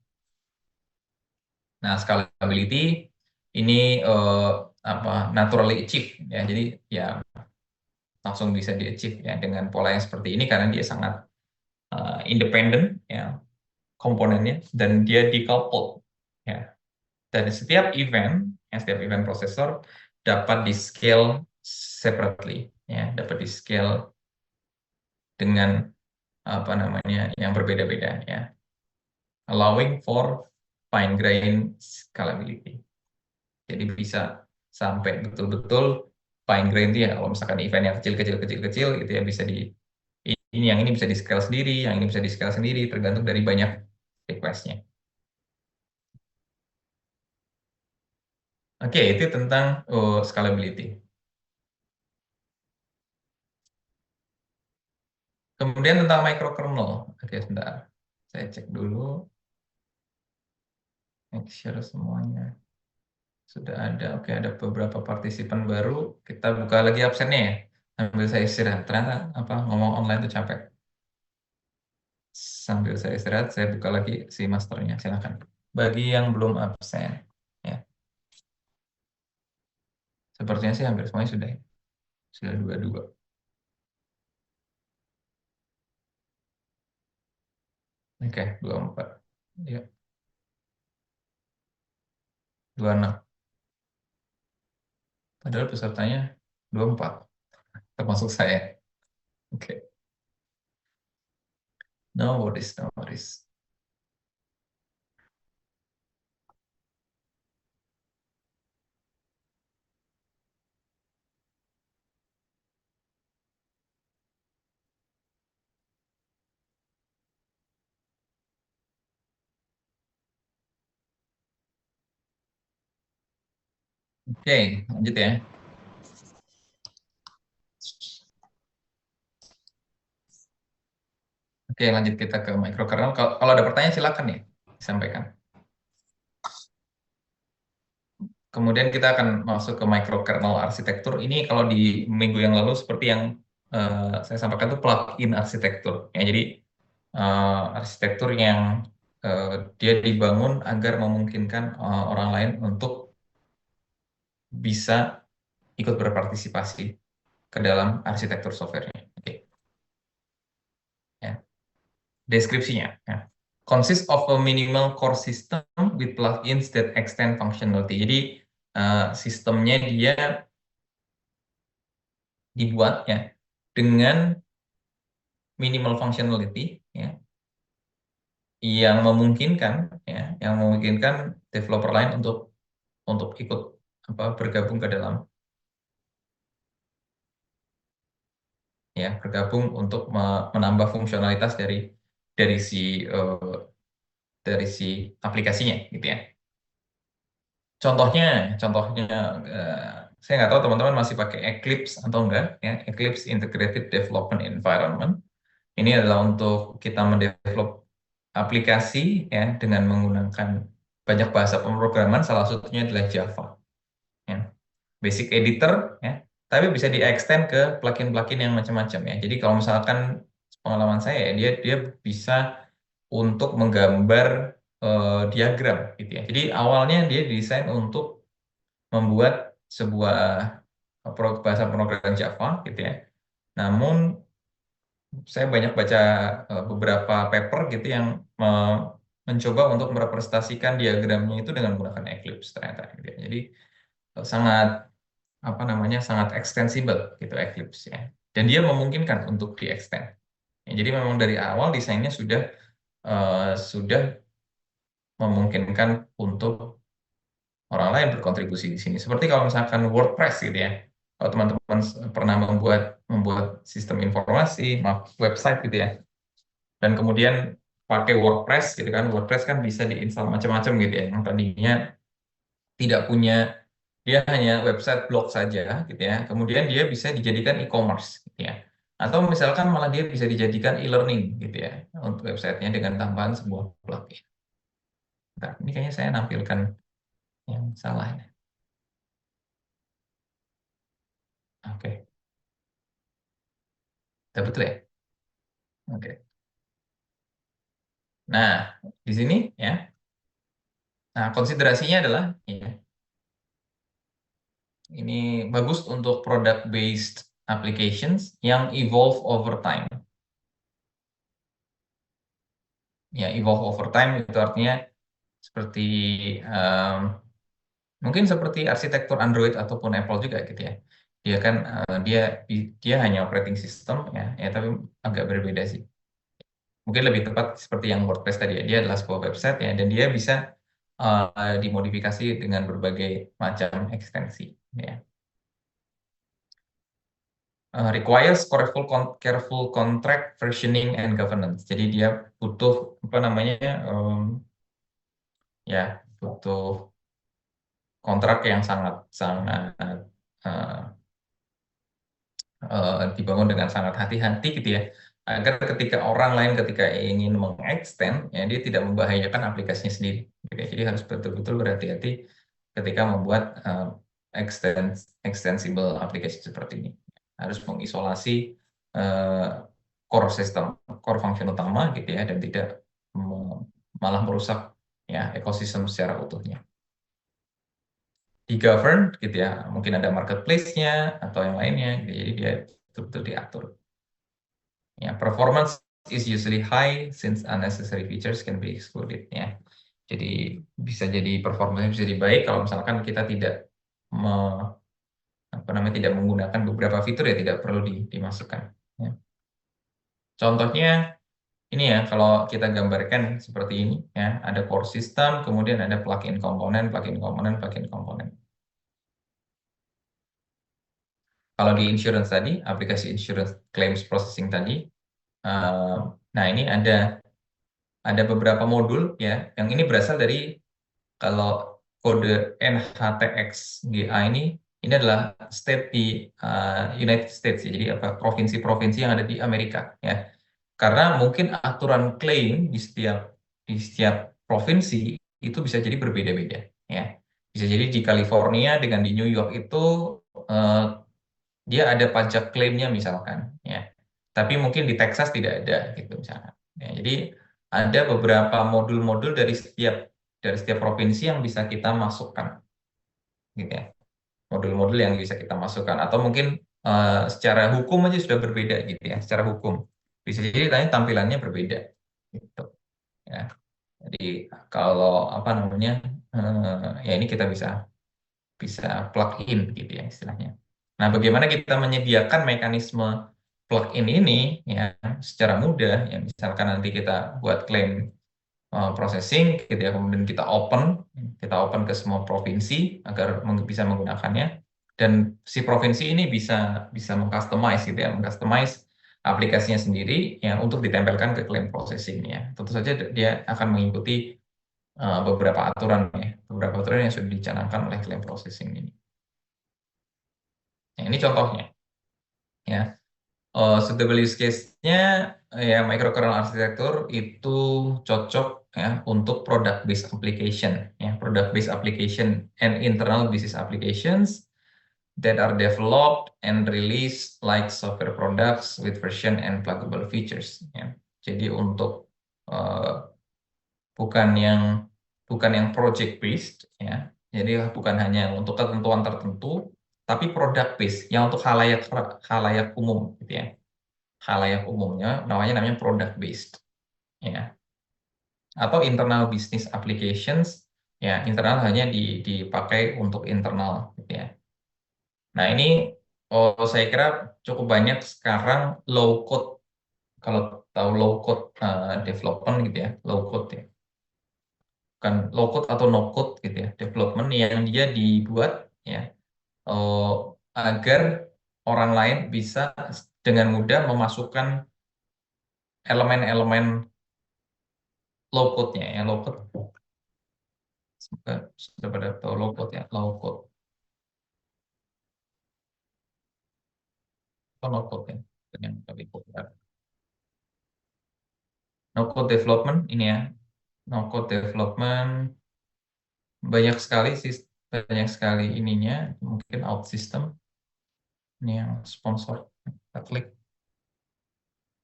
Nah, scalability ini naturally achieved ya. Jadi ya langsung bisa di-achieve ya dengan pola yang seperti ini karena dia sangat independen ya komponennya dan dia decoupled ya. Dan setiap event prosesor dapat di-scale separately ya, dapat di-scale dengan apa namanya yang berbeda-beda ya, allowing for fine grain scalability. Jadi bisa sampai betul-betul fine grain itu ya kalau misalkan event yang kecil-kecil itu ya bisa yang ini bisa di scale sendiri, yang ini bisa di scale sendiri tergantung dari banyak request-nya. Oke, itu tentang scalability. Kemudian tentang microkernel. Oke, sebentar. Saya cek dulu. Make sure semuanya sudah ada. Oke, ada beberapa partisipan baru. Kita buka lagi absennya ya. Sambil saya istirahat. Ternyata apa ngomong online itu capek. Sambil saya istirahat, saya buka lagi si masternya. Silakan. Bagi yang belum absen, ya. Sepertinya sih hampir semuanya sudah. Sudah dua-dua. Oke, 24. Ya, 26. Padahal pesertanya 24. Termasuk saya. Oke. No worries, no worries. Oke, lanjut ya. Oke, lanjut kita ke microkernel. Kalau ada pertanyaan silakan ya, disampaikan. Kemudian kita akan masuk ke microkernel arsitektur. Ini kalau di minggu yang lalu seperti yang saya sampaikan itu plug-in arsitektur. Ya, jadi arsitektur yang dia dibangun agar memungkinkan orang lain untuk bisa ikut berpartisipasi ke dalam arsitektur softwarenya. Oke, ya. Deskripsinya. Ya. Consists of a minimal core system with plugins that extend functionality. Jadi sistemnya dia dibuat ya dengan minimal functionality ya yang memungkinkan developer lain untuk ikut bergabung ke dalam ya bergabung untuk menambah fungsionalitas dari si eh, dari si aplikasinya gitu ya. Contohnya, contohnya eh, saya nggak tahu teman-teman masih pakai Eclipse atau enggak ya. Eclipse Integrated Development Environment. Ini adalah untuk kita mendevelop aplikasi ya dengan menggunakan banyak bahasa pemrograman, salah satunya adalah Java. Ya. Basic editor ya, tapi bisa di-extend ke plugin-plugin yang macam-macam ya. Jadi kalau misalkan pengalaman saya ya, dia bisa untuk menggambar diagram gitu ya. Jadi awalnya dia desain untuk membuat sebuah bahasa pemrograman Java gitu ya. Namun saya banyak baca beberapa paper gitu yang mencoba untuk merepresentasikan diagramnya itu dengan menggunakan Eclipse ternyata gitu ya. Jadi sangat apa namanya sangat extensible gitu Eclipse ya. Dan dia memungkinkan untuk di-extend. Ya, jadi memang dari awal desainnya sudah memungkinkan untuk orang lain berkontribusi di sini. Seperti kalau misalkan WordPress gitu ya. Kalau teman-teman pernah membuat membuat sistem informasi, website gitu ya. Dan kemudian pakai WordPress gitu kan. WordPress kan bisa diinstal macam-macam gitu ya. Yang tadinya tidak punya, dia hanya website blog saja gitu ya. Kemudian dia bisa dijadikan e-commerce gitu ya. Atau misalkan malah dia bisa dijadikan e-learning gitu ya untuk websitenya dengan tambahan sebuah plugin. Nah, ini kayaknya saya nampilkan yang salah ya. Oke, udah betul ya? Oke. Nah, di sini ya. Nah, konsiderasinya adalah ya, ini bagus untuk product based applications yang evolve over time. Ya, evolve over time itu artinya seperti em, mungkin seperti arsitektur Android ataupun Apple juga gitu ya. Dia kan dia hanya operating system ya, ya tapi agak berbeda sih. Mungkin lebih tepat seperti yang WordPress tadi ya. Dia adalah sebuah website ya dan dia bisa dimodifikasi dengan berbagai macam ekstensi ya. Requires careful contract versioning and governance. Jadi dia butuh apa namanya ya butuh kontrak yang sangat sangat eh, dibangun dengan sangat hati-hati gitu ya, agar ketika orang lain ketika ingin mengextend ya dia tidak membahayakan aplikasinya sendiri gitu ya. Jadi harus betul-betul berhati-hati ketika membuat extensible aplikasi seperti ini. Harus mengisolasi uh, core system, core function utama gitu ya, dan tidak malah merusak ya ekosistem secara utuhnya. Di govern gitu ya, mungkin ada marketplace-nya atau yang lainnya gitu. Jadi dia betul-betul diatur. Ya, performance is usually high since unnecessary features can be excluded ya. Jadi bisa jadi performanya bisa jadi baik kalau misalkan kita tidak apa namanya tidak menggunakan beberapa fitur ya tidak perlu dimasukkan. Ya. Contohnya ini ya kalau kita gambarkan seperti ini ya, ada core system, kemudian ada plugin komponen, plugin komponen, plugin komponen. Kalau di insurance tadi, aplikasi insurance claims processing tadi, nah ini ada beberapa modul ya, yang ini berasal dari kalau kode NHTXGA ini adalah state di United States ya, jadi apa provinsi-provinsi yang ada di Amerika ya. Karena mungkin aturan klaim di setiap provinsi itu bisa jadi berbeda-beda ya. Bisa jadi di California dengan di New York itu eh, dia ada pajak klaimnya misalkan ya. Tapi mungkin di Texas tidak ada gitu misalkan. Ya, jadi ada beberapa modul-modul dari setiap provinsi yang bisa kita masukkan gitu ya. Modul-modul yang bisa kita masukkan atau mungkin secara hukum aja sudah berbeda gitu ya, secara hukum. Bisa jadi tanya tampilannya berbeda gitu ya. Jadi kalau apa namanya ya ini kita bisa bisa plug in gitu ya istilahnya. Nah, bagaimana kita menyediakan mekanisme plug-in ini ya secara mudah ya misalkan nanti kita buat klaim processing gitu ya kemudian kita open ke semua provinsi agar bisa menggunakannya dan si provinsi ini bisa bisa mengcustomize gitu ya mengcustomize aplikasinya sendiri ya untuk ditempelkan ke claim processing ya tentu saja dia akan mengikuti beberapa aturan yang sudah dicanangkan oleh claim processing ini. Nah, ini contohnya ya. Suitable use case-nya ya microkernel arsitektur itu cocok ya untuk product based application ya product based application and internal business applications that are developed and released like software products with version and pluggable features ya. Jadi untuk eh, bukan yang project based ya. Jadi bukan hanya untuk ketentuan tertentu, tapi product based yang untuk halayak halayak umum gitu ya. Halayak umumnya namanya product based ya. atau internal business applications, ya internal hanya dipakai untuk internal, gitu ya. Nah ini saya kira cukup banyak sekarang low code, kalau tahu low code development gitu ya, low code ya, bukan low code atau no code gitu ya, development yang dia dibuat ya eh, agar orang lain bisa dengan mudah memasukkan elemen-elemen low code-nya ya, low code. Semoga sudah pada tahu low code ya, low code atau no code ya, yang lebih populer. No code development ini ya, no code development banyak sekali sih, banyak sekali ininya, mungkin out system ini yang sponsor, kita klik.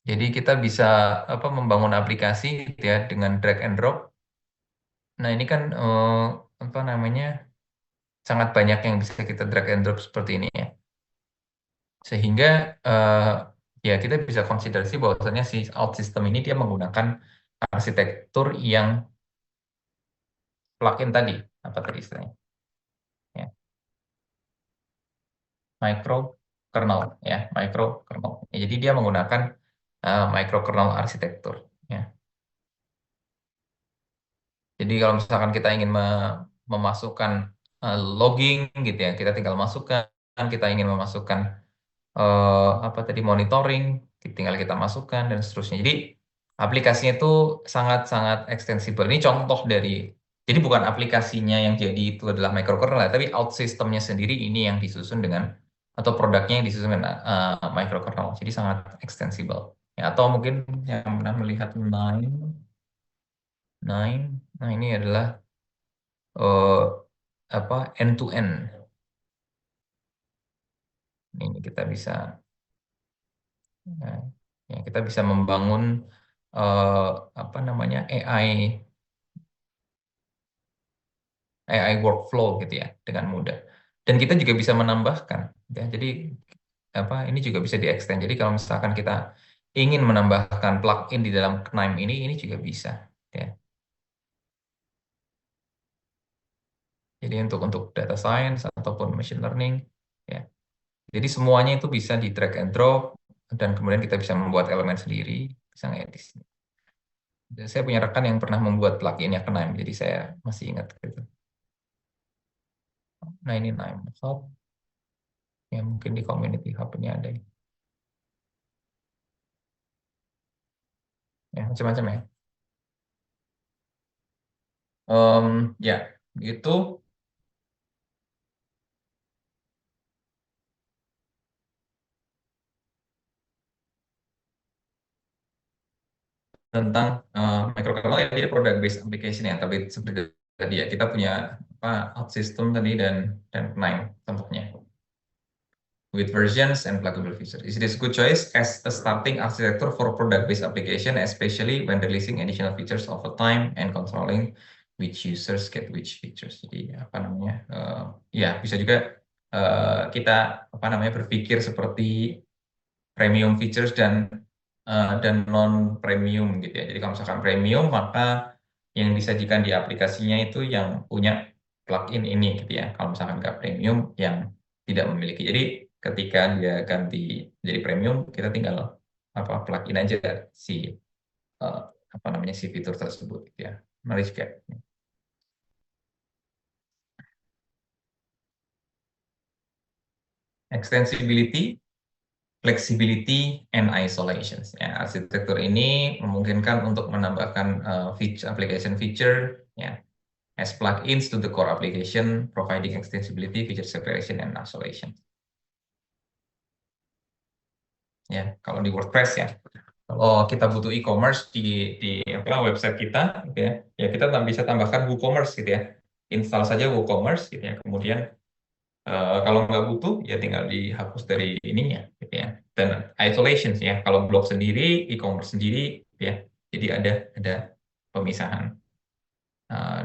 Jadi kita bisa membangun aplikasi gitu ya dengan drag and drop. Nah ini kan apa namanya, sangat banyak yang bisa kita drag and drop seperti ini ya. Sehingga ya kita bisa konsiderasi bahwasannya si out system ini dia menggunakan arsitektur yang plugin tadi, apa tadi istilahnya? Ya, micro kernel ya, micro kernel. Ya, jadi dia menggunakan micro kernel arsitektur ya. Jadi kalau misalkan kita ingin memasukkan logging gitu ya, kita tinggal masukkan, kita ingin memasukkan apa tadi monitoring, tinggal kita masukkan dan seterusnya. Jadi aplikasinya itu sangat-sangat ekstensibel. Ini contoh dari, jadi bukan aplikasinya yang jadi itu adalah microkernel, tapi out systemnya sendiri ini yang disusun dengan, atau produknya yang disusun dengan microkernel. Jadi sangat ekstensibel. Ya, atau mungkin yang pernah melihat Nine, nah ini adalah eh, apa end to end. Ini kita bisa Nah, ya, kita bisa membangun eh, apa namanya AI workflow gitu ya dengan mudah. Dan kita juga bisa menambahkan, ya. Jadi ini juga bisa di-extend. Jadi kalau misalkan kita ingin menambahkan plugin di dalam KNIME ini juga bisa, ya. Jadi untuk data science ataupun machine learning, ya. Jadi semuanya itu bisa di drag and drop dan kemudian kita bisa membuat elemen sendiri, bisa ngedit. Saya punya rekan yang pernah membuat pluginnya ke KNIME, jadi saya masih ingat gitu. Nah ini KNIME Hub, ya mungkin di Community Hub ini ada ya macam-macam ya. Ya itu tentang microkernel ya, dia product based application ya. Tapi seperti tadi ya kita punya out system tadi dan KNIME contohnya with versions and pluggable features. It is a good choice as a starting architecture for product-based application, especially when releasing additional features over time and controlling which users get which features. Jadi apa namanya? Ya bisa juga kita berpikir seperti premium features dan non premium gitu ya. Jadi kalau misalkan premium maka yang disajikan di aplikasinya itu yang punya plugin ini gitu ya. Kalau misalkan nggak premium yang tidak memiliki. Jadi ketika dia ganti jadi premium kita tinggal plugin aja si eh, si fitur tersebut gitu ya. Mari juga extensibility, flexibility, and isolation. Ya, arsitektur ini memungkinkan untuk menambahkan application feature ya, as plugins to the core application, providing extensibility, feature separation, and isolation. Ya, kalau di WordPress ya, kalau kita butuh e-commerce di website kita, gitu ya, ya kita bisa tambahkan WooCommerce gitu ya, install saja WooCommerce gitu ya, kemudian kalau nggak butuh ya tinggal dihapus dari ininya gitu ya. Dan isolation ya, kalau blog sendiri, e-commerce sendiri gitu ya. Jadi ada pemisahan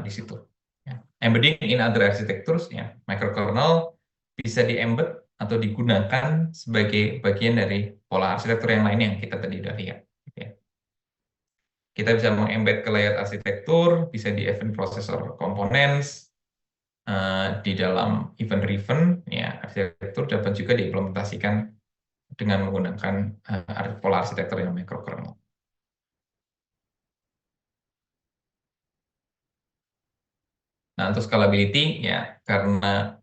di situ. Ya. Embedding in other architectures ya, microkernel bisa di-embed atau digunakan sebagai bagian dari pola arsitektur yang lain yang kita tadi udah lihat. Gitu ya. Kita bisa mengembed ke layer arsitektur, bisa di event processor components, di dalam event-driven ya arsitektur dapat juga diimplementasikan dengan menggunakan pola arsitektur yang microkernel. Nah, untuk scalability ya karena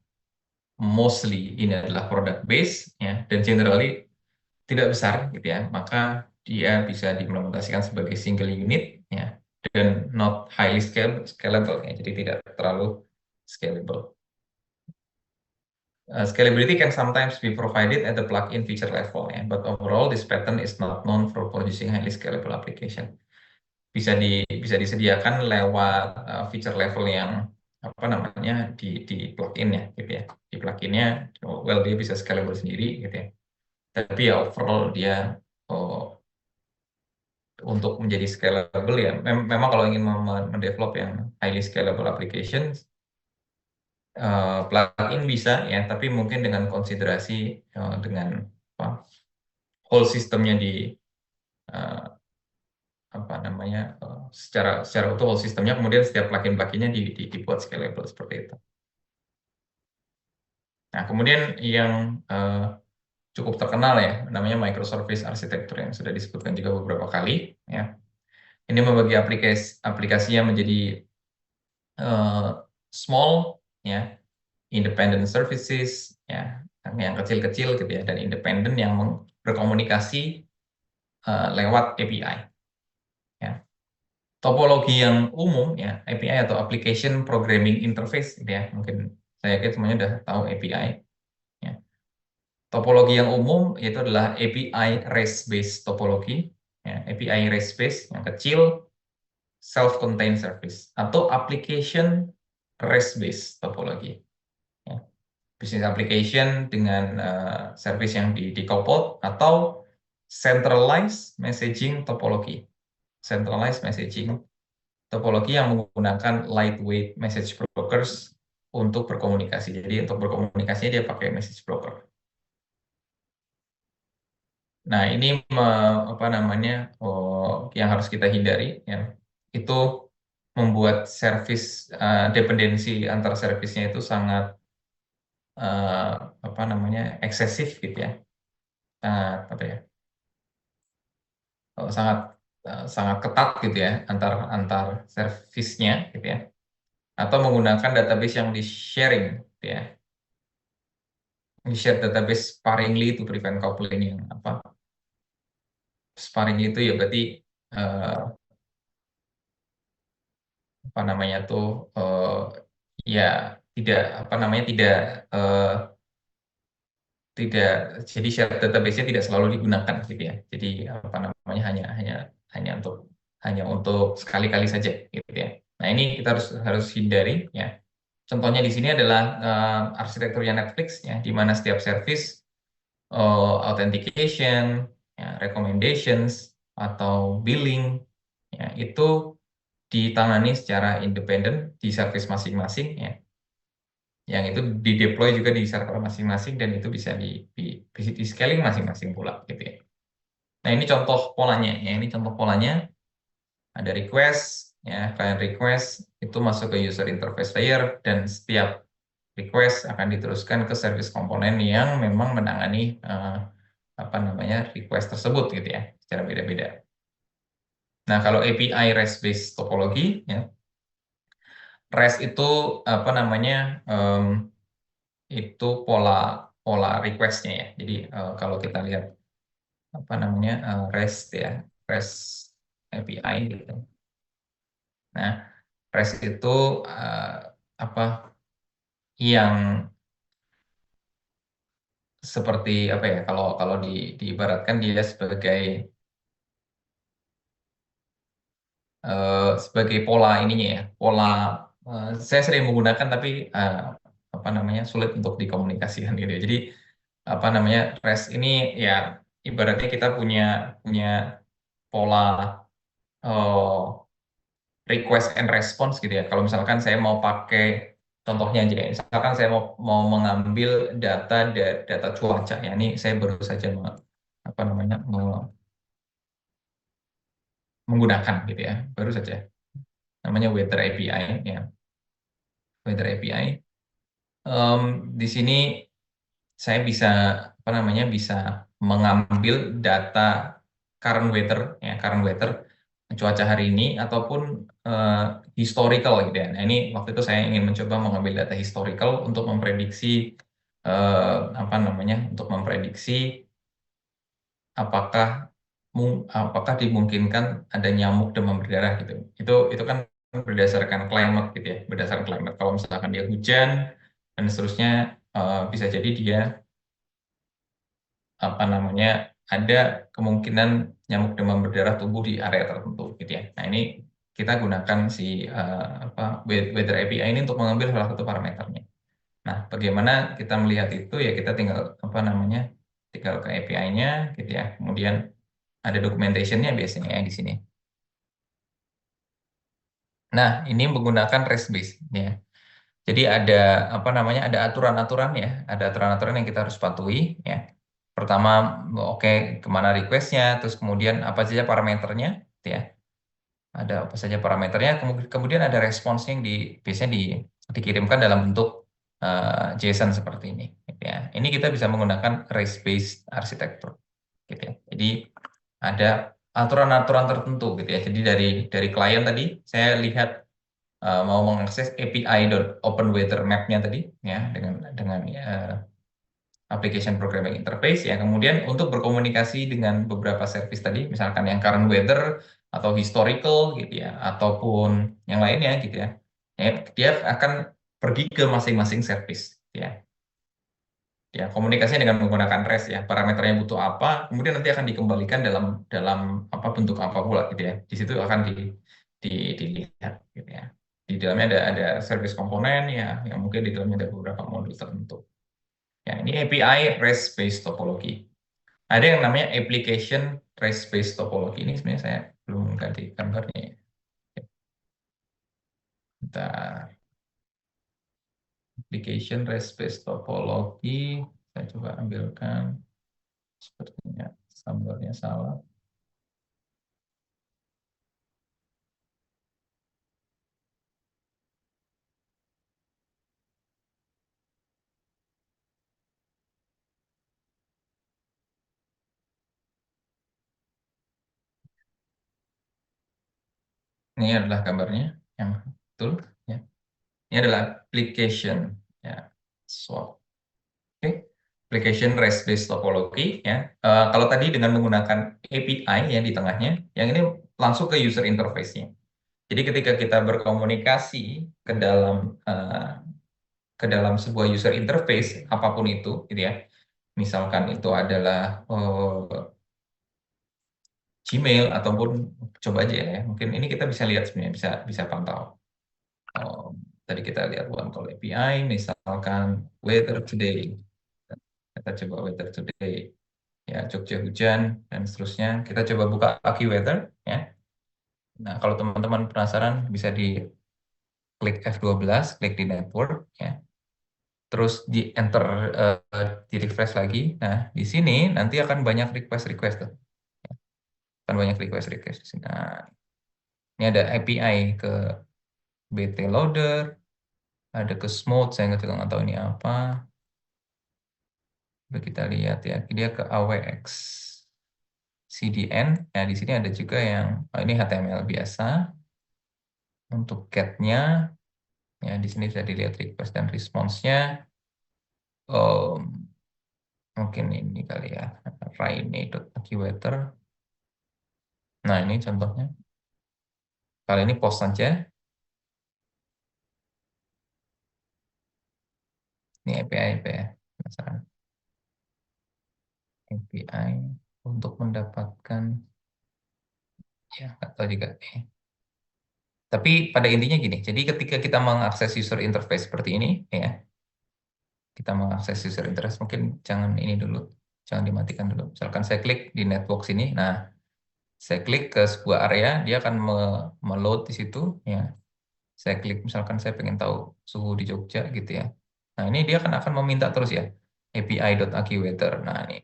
mostly ini adalah product base ya dan generally tidak besar gitu ya, maka dia bisa diimplementasikan sebagai single unit ya dan not highly scalable ya, jadi tidak terlalu scalable. Scalability can sometimes be provided at the plugin feature level ya, but overall this pattern is not known for producing highly scalable application. Bisa disediakan lewat feature level yang apa namanya di plugin ya gitu ya. Di pluginnya well dia bisa scalable sendiri gitu ya. Tapi ya overall dia oh, untuk menjadi scalable ya memang kalau ingin mendevelop yang highly scalable application plugin bisa ya, tapi mungkin dengan konsiderasi dengan apa, whole sistemnya di eh, apa namanya secara utuh whole sistemnya, kemudian setiap plugin-pluginnya dibuat scalable seperti itu. Nah, kemudian yang cukup terkenal ya namanya microservice architecture yang sudah disebutkan juga beberapa kali ya. Ini membagi aplikasinya menjadi small ya, independent services ya, yang kecil-kecil gitu ya, dan independent yang berkomunikasi lewat API ya. Topologi yang umum ya API atau Application Programming Interface gitu ya, mungkin saya yakin semuanya udah tahu API ya. Topologi yang umum yaitu adalah API REST-based topologi ya. API REST-based yang kecil self-contained service atau application REST-based topologi ya. Business application dengan service yang decoupled atau centralized messaging topologi. Centralized messaging topologi yang menggunakan lightweight message brokers untuk berkomunikasi. Jadi untuk berkomunikasi dia pakai message broker. Nah, ini apa namanya yang harus kita hindari ya. Itu membuat service dependensi antar servicenya itu sangat apa namanya eksesif gitu ya. Sangat apa ya? Sangat sangat ketat gitu ya antar antar servicenya gitu ya. Atau menggunakan database yang di-sharing gitu ya. Di-share database sparingly to prevent coupling yang apa? Sparingly itu ya berarti eh, apa namanya tuh ya tidak apa namanya eh, tidak jadi share database-nya tidak selalu digunakan gitu ya. Jadi apa namanya hanya untuk sekali-kali saja gitu ya. Nah, ini kita harus harus hindari ya. Contohnya di sini adalah arsitekturnya Netflix ya, di mana setiap service authentication, ya, recommendations atau billing ya itu ditangani secara independen di service masing-masing ya, yang itu di-deploy juga di server masing-masing dan itu bisa di scaling masing-masing pula gitu ya. Nah, ini contoh polanya ya, ini contoh polanya ada request ya, client request itu masuk ke user interface layer dan setiap request akan diteruskan ke service komponen yang memang menangani apa namanya request tersebut gitu ya, secara beda-beda. Nah, kalau API REST-based topologi ya, REST itu apa namanya itu pola pola requestnya ya. Jadi kalau kita lihat apa namanya REST ya, REST API gitu. Nah, REST itu apa yang seperti apa ya? Kalau kalau diibaratkan dia sebagai pola ininya ya, pola saya sering menggunakan tapi apa namanya sulit untuk dikomunikasikan gitu ya. Jadi apa namanya REST ini ya ibaratnya kita punya punya pola oh, request and response gitu ya. Kalau misalkan saya mau pakai contohnya aja ya, misalkan saya mau mau mengambil data cuaca ya. Ini saya baru saja apa namanya menggunakan gitu ya, baru saja namanya Weather API ya, Weather API. Di sini saya bisa apa namanya bisa mengambil data current weather ya, current weather cuaca hari ini ataupun eh, historical gitu ya. Nah, ini waktu itu saya ingin mencoba mengambil data historical untuk memprediksi apa namanya untuk memprediksi apakah apakah dimungkinkan ada nyamuk demam berdarah gitu. Itu kan berdasarkan climate gitu ya, berdasarkan climate. Kalau misalkan dia hujan dan seterusnya, bisa jadi dia apa namanya ada kemungkinan nyamuk demam berdarah tumbuh di area tertentu gitu ya. Nah, ini kita gunakan si apa weather API ini untuk mengambil salah satu parameternya. Nah, bagaimana kita melihat itu ya, kita tinggal apa namanya tinggal ke API-nya gitu ya. Kemudian ada documentation-nya biasanya ya di sini. Nah, ini menggunakan REST base ya. Jadi ada apa namanya ada aturan-aturan ya, ada aturan-aturan yang kita harus patuhi ya. Pertama, oke, kemana requestnya, terus kemudian apa saja parameternya, gitu ya. Ada apa saja parameternya, kemudian ada responsnya yang biasanya dikirimkan dalam bentuk JSON seperti ini, gitu ya. Ini kita bisa menggunakan REST-based architecture, gitu ya. Jadi ada aturan-aturan tertentu, gitu ya. Jadi dari klien tadi, saya lihat mau mengakses API.OpenWeatherMap-nya tadi, ya, dengan application programming interface ya. Kemudian untuk berkomunikasi dengan beberapa service tadi, misalkan yang current weather atau historical gitu ya, ataupun yang lainnya gitu ya. Ya, dia akan pergi ke masing-masing service gitu ya. Ya, komunikasinya dengan menggunakan REST ya. Parameternya butuh apa, kemudian nanti akan dikembalikan dalam dalam apa bentuk apa pula gitu ya. Di situ akan dilihat gitu ya. Di dalamnya ada service komponen ya, yang mungkin di dalamnya ada beberapa modul tertentu. Ya, ini API REST based topology. Ada yang namanya application REST based topology. Ini sebenarnya saya belum ganti gambarnya ya. Kita application REST based topology. Saya coba ambilkan, sepertinya gambarnya salah. Ini adalah gambarnya yang betul ya. Ini adalah application ya, swap. Oke. Application REST based topology ya. Kalau tadi dengan menggunakan API yang di tengahnya, yang ini langsung ke user interface-nya. Jadi ketika kita berkomunikasi ke dalam eh, ke dalam sebuah user interface apapun itu, gitu ya. Misalkan itu adalah Gmail ataupun coba aja ya. Mungkin ini kita bisa lihat sebenarnya bisa bisa pantau. Oh, tadi kita lihat one call API, misalkan weather today. Kita coba weather today. Ya, Jogja hujan dan seterusnya. Kita coba buka AccuWeather ya. Nah, kalau teman-teman penasaran bisa di klik F12, klik di network ya. Terus di enter, di refresh lagi. Nah, di sini nanti akan banyak request-request tuh. Akan banyak request-request di sini. Nah, ini ada API ke BT Loader, ada ke Smooth, saya nggak tahu ini apa. Coba kita lihat ya, dia ke AWX CDN. Nah, di sini ada juga yang ini HTML biasa. Untuk get-nya, ya di sini bisa dilihat request dan response-nya. Um, Mungkin ini kali ya, rainy.accuweather. Nah, ini contohnya. Kali ini post saja. Ini API apa ya? Penasaran. API untuk mendapatkan, ya nggak tahu juga. Tapi pada intinya gini, jadi ketika kita mengakses user interface seperti ini, ya, kita mengakses user interface mungkin jangan ini dulu, jangan dimatikan dulu. Misalkan saya klik di network sini, nah saya klik ke sebuah area, dia akan meload di situ, ya. Saya klik, misalkan saya pengen tahu suhu di Jogja gitu ya. Nah, ini dia akan meminta terus ya, API.AccuWeather. Nah, ini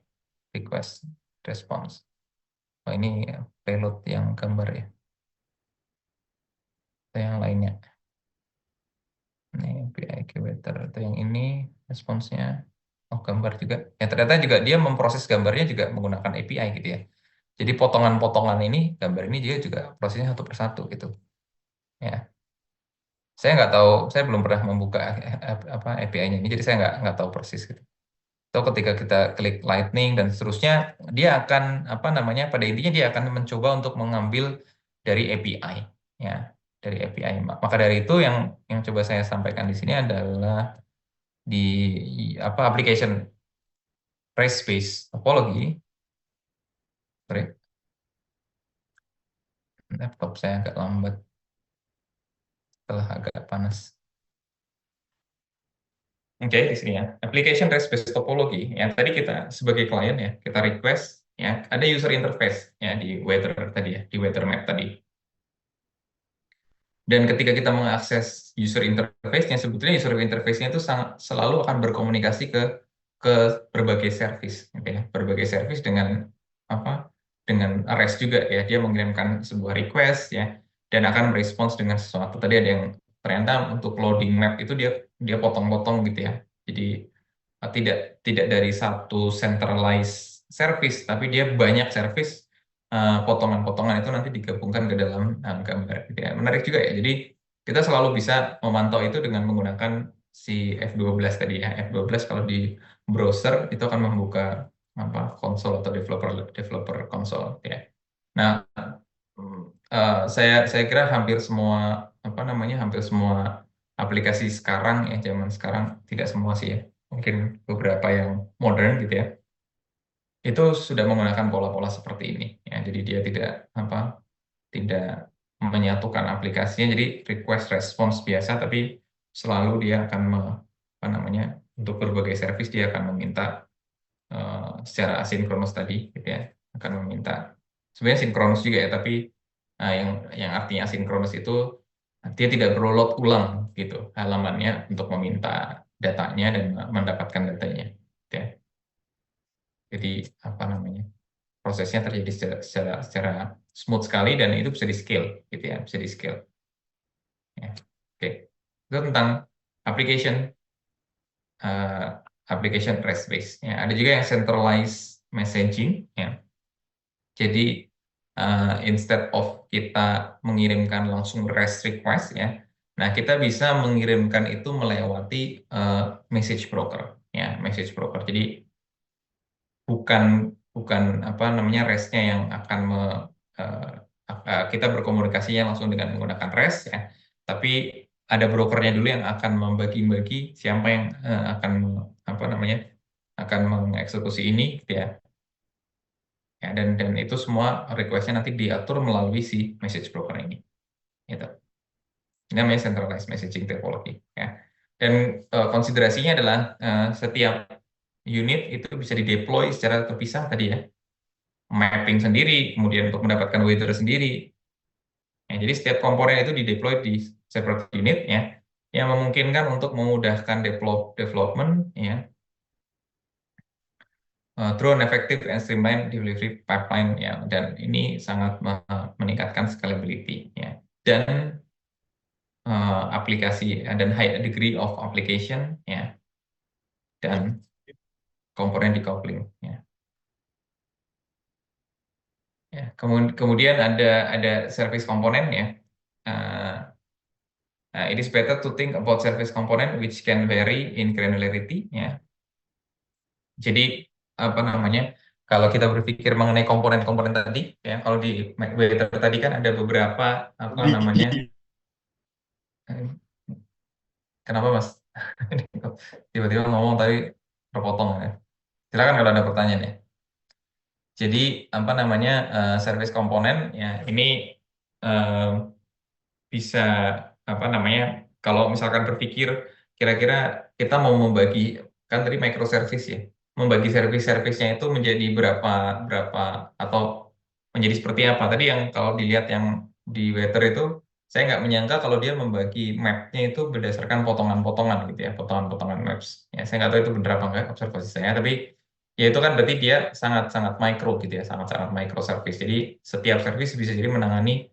request response. Oh, ini payload yang gambar ya. atau yang lainnya. Ini API Weather atau yang ini responsnya. Oh, gambar juga. Ya, ternyata juga dia memproses gambarnya juga menggunakan API gitu ya. Jadi potongan-potongan ini, gambar ini dia juga prosesnya satu persatu gitu. Ya, saya nggak tahu, saya belum pernah membuka apa API-nya ini, jadi saya nggak tahu persis gitu. Atau ketika kita klik Lightning dan seterusnya, dia akan apa namanya? Pada intinya dia akan mencoba untuk mengambil dari API, ya, dari API. Maka dari itu yang coba saya sampaikan di sini adalah di apa application race based topology. Sorry, laptop saya agak lambat setelah agak panas. Oke, di sini ya. Application REST based topology. Yang tadi kita sebagai klien ya, kita request ya, ada user interface ya di weather tadi ya, di weather map tadi. Dan ketika kita mengakses user interface-nya, sebetulnya user interface-nya itu selalu akan berkomunikasi ke berbagai service, gitu ya. Berbagai service dengan apa? Dengan REST juga ya. Dia mengirimkan sebuah request ya dan akan merespons dengan sesuatu. Tadi ada yang ternyata untuk loading map itu dia dia potong-potong gitu ya. Jadi tidak tidak dari satu centralized service, tapi dia banyak service potongan-potongan itu nanti digabungkan ke dalam gambar gitu ya. Menarik juga ya. Jadi kita selalu bisa memantau itu dengan menggunakan si F12 tadi ya. F12 kalau di browser itu akan membuka apa konsol atau developer developer konsol ya. Nah, saya kira hampir semua apa namanya hampir semua aplikasi sekarang ya zaman sekarang tidak semua sih ya. Mungkin beberapa yang modern gitu ya itu sudah menggunakan pola-pola seperti ini ya jadi dia tidak menyatukan aplikasinya jadi request response biasa tapi selalu dia akan apa namanya untuk berbagai service dia akan meminta secara asinkronus tadi gitu ya akan meminta sebenarnya sinkronus juga ya tapi yang artinya asinkronus itu dia tidak perlu load ulang gitu halamannya untuk meminta datanya dan mendapatkan datanya gitu ya. Jadi apa namanya prosesnya terjadi secara smooth sekali dan itu bisa di scale gitu ya bisa di scale ya. Oke itu tentang application eh, application REST base ya ada juga yang centralized messaging ya jadi instead of kita mengirimkan langsung REST request ya nah kita bisa mengirimkan itu melewati message broker ya message broker jadi bukan bukan apa namanya REST-nya yang akan eh, kita berkomunikasinya langsung dengan menggunakan REST ya, tapi ada brokernya dulu yang akan membagi-bagi siapa yang akan apa namanya akan mengeksekusi ini gitu ya. Ya, dan itu semua request-nya nanti diatur melalui si message broker ini. Gitu. Ini namanya centralized messaging topology ya. Dan konsiderasinya adalah setiap unit itu bisa dideploy secara terpisah tadi ya. Mapping sendiri, kemudian untuk mendapatkan weather sendiri. Ya, jadi setiap komponen itu dideploy di separate unit ya, yang memungkinkan untuk memudahkan development ya, through an effective and streamlined delivery pipeline ya, dan ini sangat meningkatkan scalability ya, dan aplikasi dan high degree of application ya, dan komponen decoupling ya. Ya, kemudian ada service komponen ya. It is better to think about service component which can vary in granularity ya. Jadi apa namanya? Kalau kita berpikir mengenai komponen-komponen tadi ya, kalau di MacWeather tadi kan ada beberapa apa namanya? eh, Kenapa Mas? Tiba-tiba ngomong tapi terpotong ya. Silakan kalau ada pertanyaan ya. Jadi apa namanya? Service komponen ya ini eh, bisa apa namanya kalau misalkan berpikir kira-kira kita mau membagi kan tadi microservice ya membagi service-servicenya itu menjadi berapa berapa atau menjadi seperti apa tadi yang kalau dilihat yang di Weather itu saya nggak menyangka kalau dia membagi mapnya itu berdasarkan potongan-potongan gitu ya potongan-potongan maps ya saya nggak tahu itu benar apa enggak observasi saya tapi ya itu kan berarti dia sangat-sangat micro gitu ya sangat-sangat microservice jadi setiap service bisa jadi menangani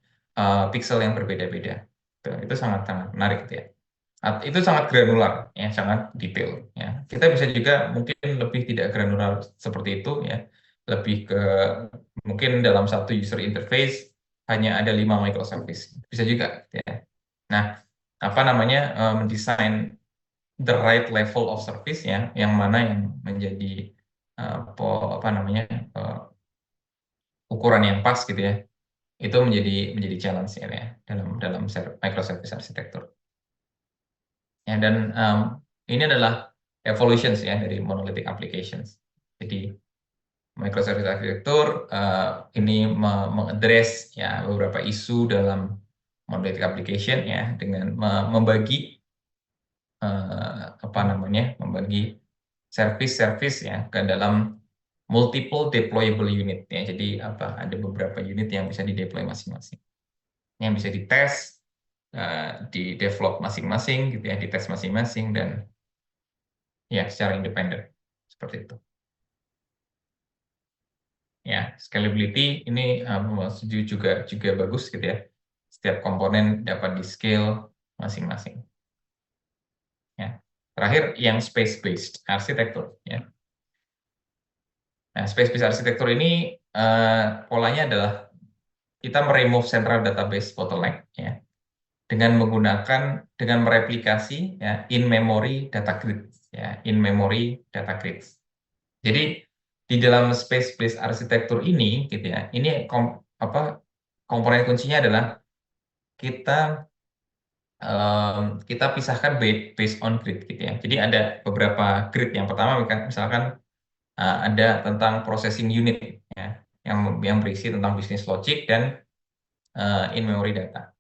pixel yang berbeda-beda. Itu sangat-sangat menarik gitu ya. Itu sangat granular, ya, sangat detail. Ya. Kita bisa juga mungkin lebih tidak granular seperti itu, ya, lebih ke mungkin dalam satu user interface hanya ada 5 microservice, bisa juga, ya. Nah, apa namanya mendesain the right level of service, ya, yang mana yang menjadi apa namanya ukuran yang pas gitu ya, itu menjadi challenge ya, dalam dalam microservice arsitektur. Ya, dan ini adalah evolutions ya dari monolithic applications. Jadi microservice arsitektur ini mengadres ya beberapa isu dalam monolithic application ya dengan membagi apa namanya membagi service-service ya ke dalam multiple deployable unit ya. Jadi apa ada beberapa unit yang bisa dideploy masing-masing, yang bisa dites, di develop masing-masing gitu ya, dites masing-masing dan ya secara independen seperti itu. Ya, scalability ini juga bagus gitu ya. Setiap komponen dapat di scale masing-masing. Ya. Terakhir yang space based arsitektur ya. Nah, space based arsitektur ini polanya adalah kita meremove central database bottleneck ya dengan mereplikasi ya in memory data grids ya, in memory data grids. Jadi di dalam space-based arsitektur ini, gitu ya, ini apa komponen kuncinya adalah kita kita pisahkan based on grid, gitu ya. Jadi ada beberapa grid. Yang pertama, misalkan ada tentang processing unit, ya, yang berisi tentang business logic dan in memory data.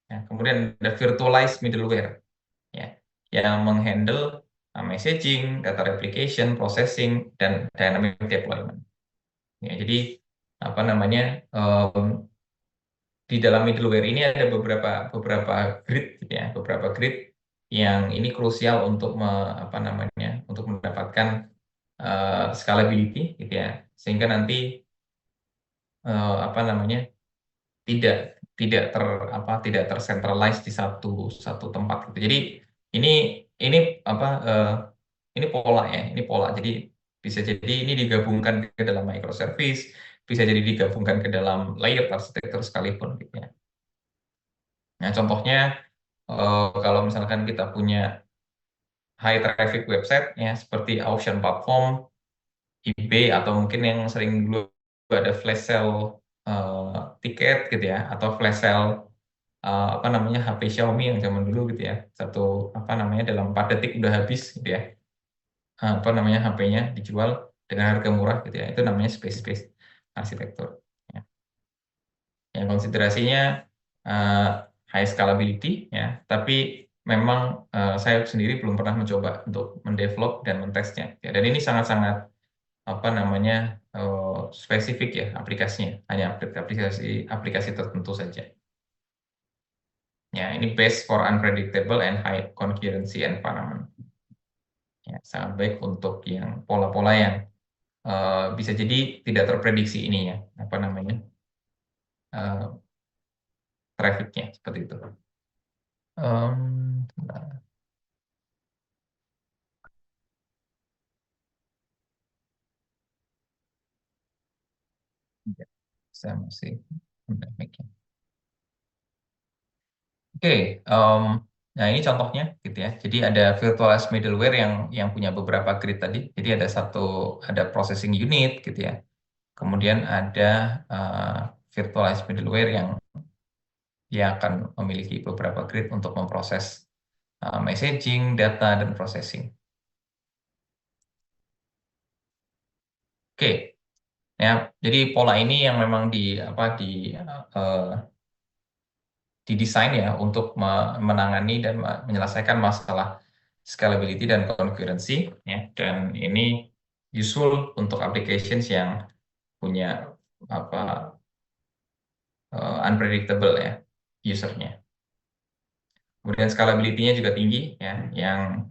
Ya, kemudian ada virtualized middleware, ya, yang menghandle messaging, data replication, processing, dan dynamic deployment. Ya, jadi apa namanya di dalam middleware ini ada beberapa grid, gitu ya, beberapa grid yang ini krusial untuk apa namanya untuk mendapatkan scalability, gitu ya, sehingga nanti apa namanya tidak tidak tercentralize di satu satu tempat gitu. Jadi ini ini apa ini pola ya, ini pola. Jadi bisa jadi ini digabungkan ke dalam microservice, bisa jadi digabungkan ke dalam layer arsitektur sekalipun gitu ya. Nah, contohnya kalau misalkan kita punya high traffic website ya seperti auction platform, eBay, atau mungkin yang sering dulu ada flash sale tiket gitu ya, atau flash sale apa namanya HP Xiaomi yang zaman dulu gitu ya, satu apa namanya dalam 4 detik udah habis gitu ya, apa namanya HP-nya dijual dengan harga murah gitu ya, itu namanya space-based arsitektur ya. Yang konsiderasinya eh, high scalability ya, tapi memang saya sendiri belum pernah mencoba untuk mendevelop dan mentesnya ya. Dan ini sangat-sangat apa namanya spesifik ya aplikasinya, hanya aplikasi aplikasi tertentu saja. Ya, ini best for unpredictable and high concurrency environment. Ya, sangat baik untuk yang pola-pola yang bisa jadi tidak terprediksi ini ya, apa namanya eh, trafficnya seperti itu. Sebentar. Ya, saya masih mic-nya. Oke, nah ini contohnya gitu ya. Jadi ada virtualized middleware yang punya beberapa grid tadi. Jadi ada processing unit gitu ya. Kemudian ada uh, virtualized middleware yang dia akan memiliki beberapa grid untuk memproses messaging, data, dan processing. Oke, ya. Jadi pola ini yang memang uh, didesain ya untuk menangani dan menyelesaikan masalah scalability dan concurrency ya. Dan ini useful untuk applications yang punya apa unpredictable ya usernya. Kemudian scalability-nya juga tinggi ya, yang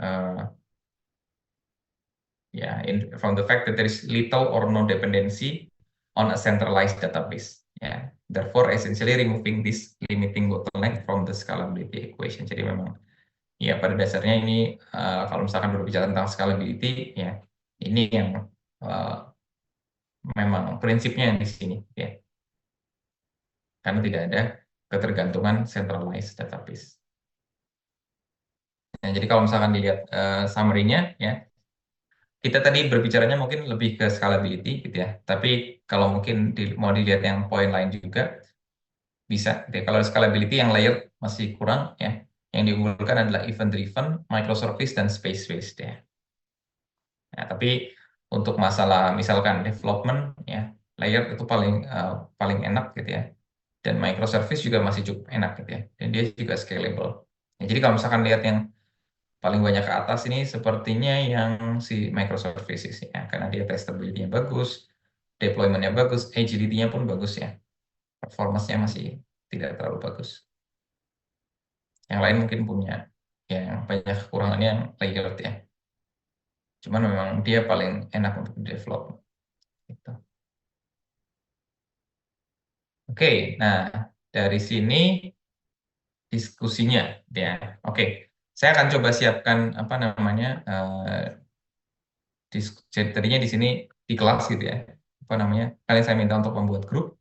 from the fact that there is little or no dependency on a centralized database. Ya, therefore essentially removing this limiting bottleneck from the scalability equation. Jadi memang ya pada dasarnya ini kalau misalkan berbicara tentang scalability ya ini yang uh, memang prinsipnya yang di sini ya karena tidak ada ketergantungan centralized database. Nah, jadi kalau misalkan dilihat summary-nya ya kita tadi berbicaranya mungkin lebih ke scalability gitu ya. Tapi kalau mungkin mau dilihat yang poin lain juga bisa. Gitu ya. Kalau scalability yang layer masih kurang ya. Yang diunggulkan adalah event driven, microservice dan space based ya. Nah, tapi untuk masalah misalkan development ya, layer itu paling enak gitu ya. Dan microservice juga masih cukup enak gitu ya. Dan dia juga scalable. Ya, jadi kalau misalkan lihat yang paling banyak ke atas ini sepertinya yang si microservices ya, karena dia testability-nya bagus, deployment-nya bagus, agility-nya pun bagus ya. Performance-nya masih tidak terlalu bagus. Yang lain mungkin punya yang banyak kekurangannya yang layered ya. Cuman memang dia paling enak untuk develop gitu. Oke, nah dari sini diskusinya ya. Oke, saya akan coba siapkan apa namanya jadi tadinya di sini di kelas gitu ya. Apa namanya? Kalian saya minta untuk membuat grup.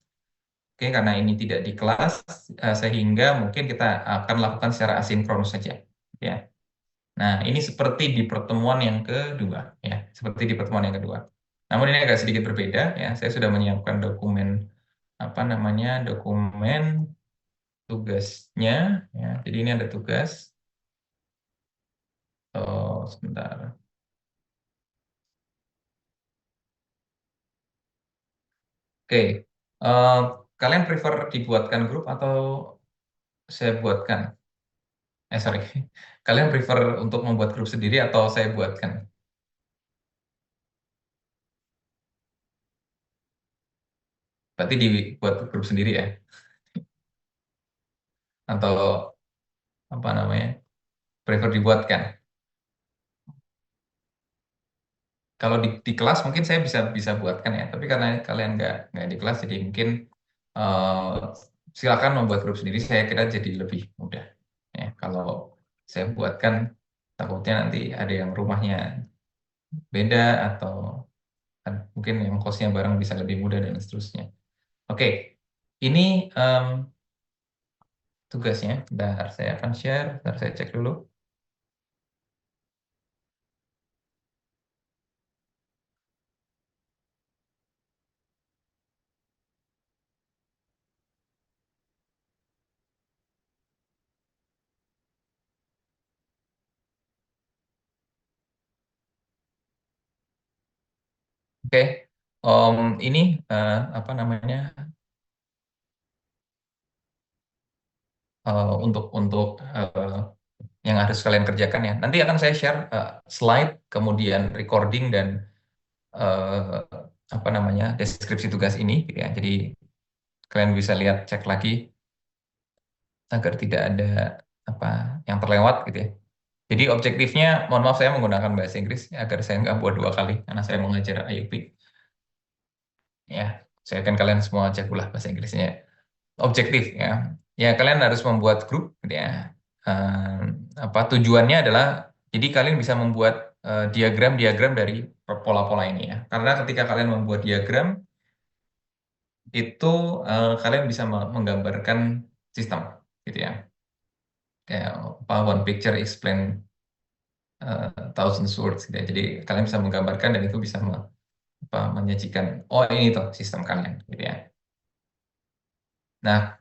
Oke, karena ini tidak di kelas sehingga mungkin kita akan lakukan secara asinkronus saja ya. Nah, ini seperti di pertemuan yang kedua ya, seperti di pertemuan yang kedua. Namun ini agak sedikit berbeda ya. Saya sudah menyiapkan dokumen apa namanya? Dokumen tugasnya ya. Jadi ini ada tugas. Oh, sebentar. Oke. Eh, kalian prefer dibuatkan grup atau saya buatkan? Sorry. Kalian prefer untuk membuat grup sendiri atau saya buatkan? Berarti dibuat grup sendiri ya? Atau apa namanya? Prefer dibuatkan? Kalau di kelas mungkin saya bisa bisa buatkan ya, tapi karena kalian nggak di kelas, jadi mungkin eh, silakan membuat grup sendiri. Saya kira jadi lebih mudah. Ya, kalau saya buatkan takutnya nanti ada yang rumahnya beda atau mungkin yang kosnya bareng bisa lebih mudah dan seterusnya. Oke, ini em, tugasnya. Bentar, saya akan share. Bentar, saya cek dulu. Oke, ini apa namanya untuk yang harus kalian kerjakan ya. Nanti akan saya share slide, kemudian recording dan eh, apa namanya deskripsi tugas ini, gitu ya. Jadi kalian bisa lihat, cek lagi agar tidak ada apa yang terlewat, gitu ya. Jadi objektifnya, mohon maaf saya menggunakan bahasa Inggris ya, agar saya nggak buat dua kali karena saya mengajar IUP. Ya, saya akan kalian semua cek ulah bahasa Inggrisnya. Objektif ya, ya kalian harus membuat grup, gitu ya. Eh, apa tujuannya adalah jadi kalian bisa membuat diagram-diagram dari pola-pola ini ya. Karena ketika kalian membuat diagram itu kalian bisa menggambarkan sistem gitu ya. Kayak apa one picture explain thousand words gitu ya. Jadi kalian bisa menggambarkan dan itu bisa menyajikan oh ini tuh sistem kalian gitu ya. Nah,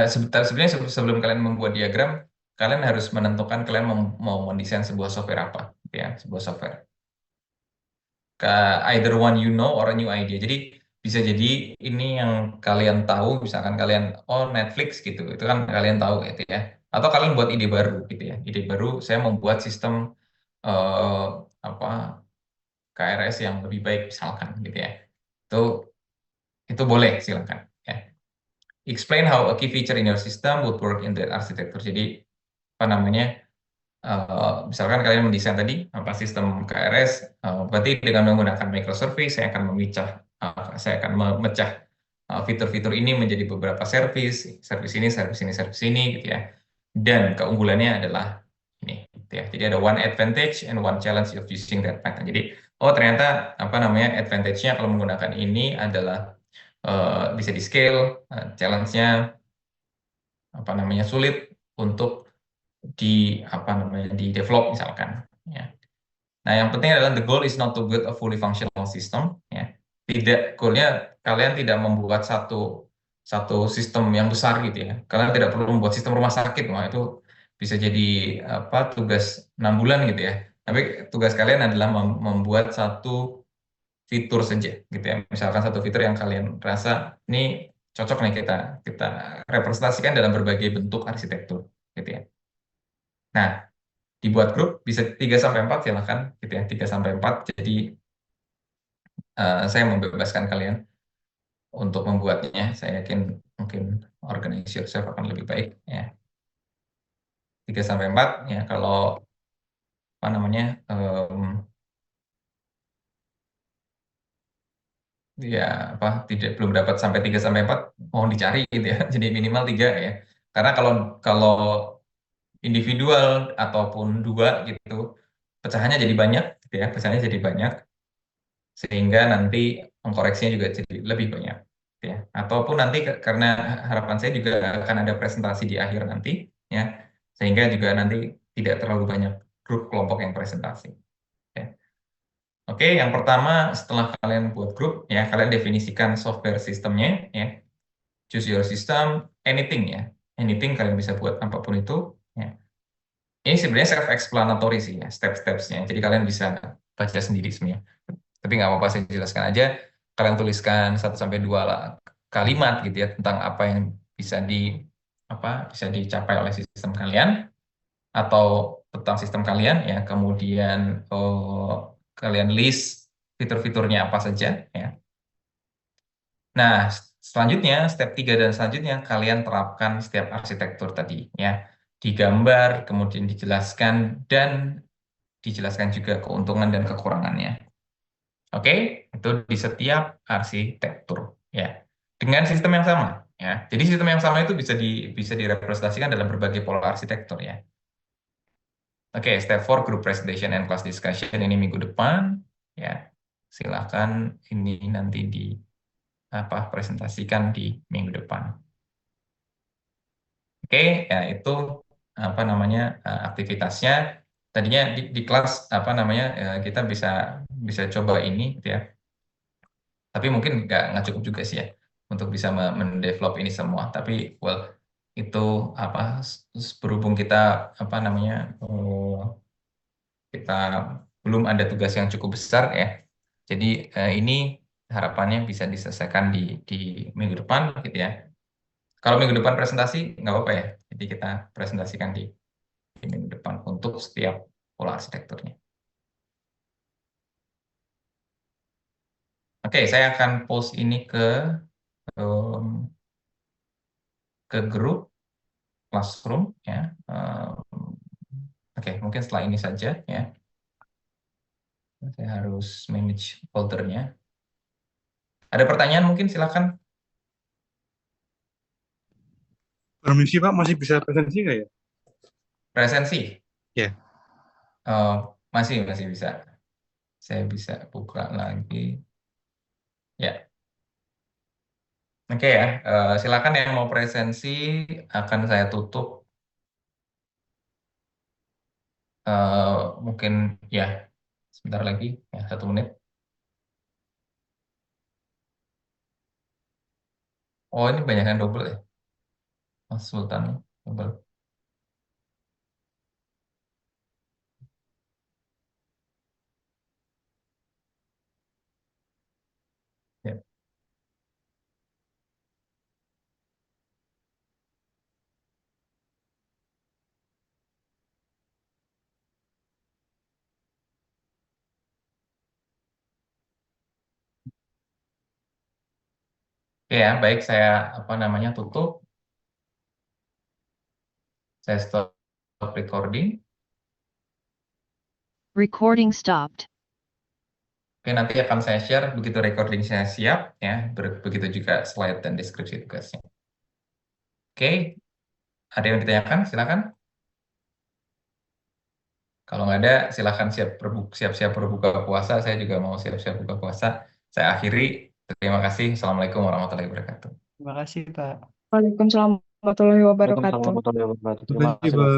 sebenarnya sebelum kalian membuat diagram, kalian harus menentukan kalian mau mendesain sebuah software apa, gitu ya, sebuah software. Either one you know or a new idea. Jadi bisa jadi ini yang kalian tahu, misalkan kalian oh Netflix gitu, itu kan kalian tahu gitu ya. Atau kalian buat ide baru gitu ya. Ide baru, saya membuat sistem eh, apa KRS yang lebih baik misalkan gitu ya. Itu itu boleh silakan. Ya. Explain how a key feature in your system would work in that architecture. Jadi apa namanya? Misalkan kalian mendesain tadi apa sistem KRS, berarti dengan menggunakan microservice saya akan memecah fitur-fitur ini menjadi beberapa service ini, service ini gitu ya. Dan keunggulannya adalah ini gitu ya. Jadi ada one advantage and one challenge of using that pattern. Jadi oh ternyata apa namanya advantage-nya kalau menggunakan ini adalah bisa di scale, challenge-nya apa namanya sulit untuk di apa namanya di develop misalkan ya. Nah, yang penting adalah the goal is not to build a fully functional system ya. Tidak goalnya kalian tidak membuat satu satu sistem yang besar gitu ya. Kalian tidak perlu membuat sistem rumah sakit, wah itu bisa jadi apa tugas 6 bulan gitu ya. Tapi tugas kalian adalah membuat satu fitur saja gitu ya. Misalkan satu fitur yang kalian rasa ini cocok nih kita kita representasikan dalam berbagai bentuk arsitektur gitu ya. Nah, dibuat grup bisa 3 sampai 4 silahkan gitu ya. 3 sampai 4. Jadi saya membebaskan kalian untuk membuatnya. Saya yakin mungkin organize yourself akan lebih baik ya. 3 sampai 4 ya kalau apa namanya ya apa tidak belum dapat sampai 3 sampai 4 mohon dicari gitu ya. Jadi minimal 3 ya. Karena kalau kalau individual ataupun dua gitu pecahannya jadi banyak gitu ya. Pecahannya jadi banyak sehingga nanti mengkoreksinya juga jadi lebih banyak ya. Ataupun nanti karena harapan saya juga akan ada presentasi di akhir nanti ya. Sehingga juga nanti tidak terlalu banyak grup kelompok yang presentasi ya. Oke, yang pertama setelah kalian buat grup ya, kalian definisikan software sistemnya ya. Choose your system, anything ya. Anything kalian bisa buat apapun itu ya. Ini sebenarnya self-explanatory sih ya, step-stepsnya. Jadi kalian bisa baca sendiri sebenarnya. Tapi nggak apa-apa, saya jelaskan aja. Kalian tuliskan 1 sampai 2 kalimat gitu ya tentang apa yang bisa bisa dicapai oleh sistem kalian atau tentang sistem kalian ya. Kemudian kalian list fitur-fiturnya apa saja ya. Nah, selanjutnya step 3 dan selanjutnya kalian terapkan setiap arsitektur tadi ya. Digambar, kemudian dijelaskan dan dijelaskan juga keuntungan dan kekurangannya. Oke, itu di setiap arsitektur ya. Dengan sistem yang sama ya. Jadi sistem yang sama itu bisa direpresentasikan dalam berbagai pola arsitektur ya. Oke, step 4 group presentation and class discussion ini minggu depan ya. Silakan ini nanti di presentasikan di minggu depan. Oke, ya itu apa namanya aktivitasnya. Tadinya di kelas apa namanya kita bisa bisa coba ini gitu ya. Tapi mungkin nggak cukup juga sih ya untuk bisa mendevelop ini semua. Tapi well itu apa berhubung kita apa namanya kita belum ada tugas yang cukup besar ya. Jadi ini harapannya bisa diselesaikan di minggu depan gitu ya. Kalau minggu depan presentasi nggak apa-apa ya. Jadi kita presentasikan di minggu depan untuk setiap pola arsitekturnya. Oke, saya akan post ini um, ke grup Classroom ya. Oke, mungkin setelah ini saja ya. Saya harus manage foldernya. Ada pertanyaan mungkin silakan. Permisi Pak, masih bisa presensi nggak ya? Presensi. Ya. Masih bisa. Saya bisa buka lagi. Ya, oke ya. Silakan yang mau presensi akan saya tutup. Mungkin ya sebentar lagi ya 1 menit. Oh ini banyak yang double ya, Mas Sultan double. Ya. Oke ya, baik saya apa namanya tutup. Saya stop recording. Recording stopped. Oke, nanti akan saya share begitu recording saya siap ya, begitu juga slide dan deskripsi tugasnya. Oke, ada yang ditanyakan? Silakan. Kalau nggak ada, silakan siap-siap berbuka puasa. Saya juga mau siap-siap buka puasa. Saya akhiri. Terima kasih. Assalamualaikum warahmatullahi wabarakatuh. Terima kasih, Pak. Waalaikumsalam warahmatullahi Waalaikumsalam wabarakatuh. warahmatullahi wabarakatuh. Terima Terima kasih, kasih, Pak. Pak.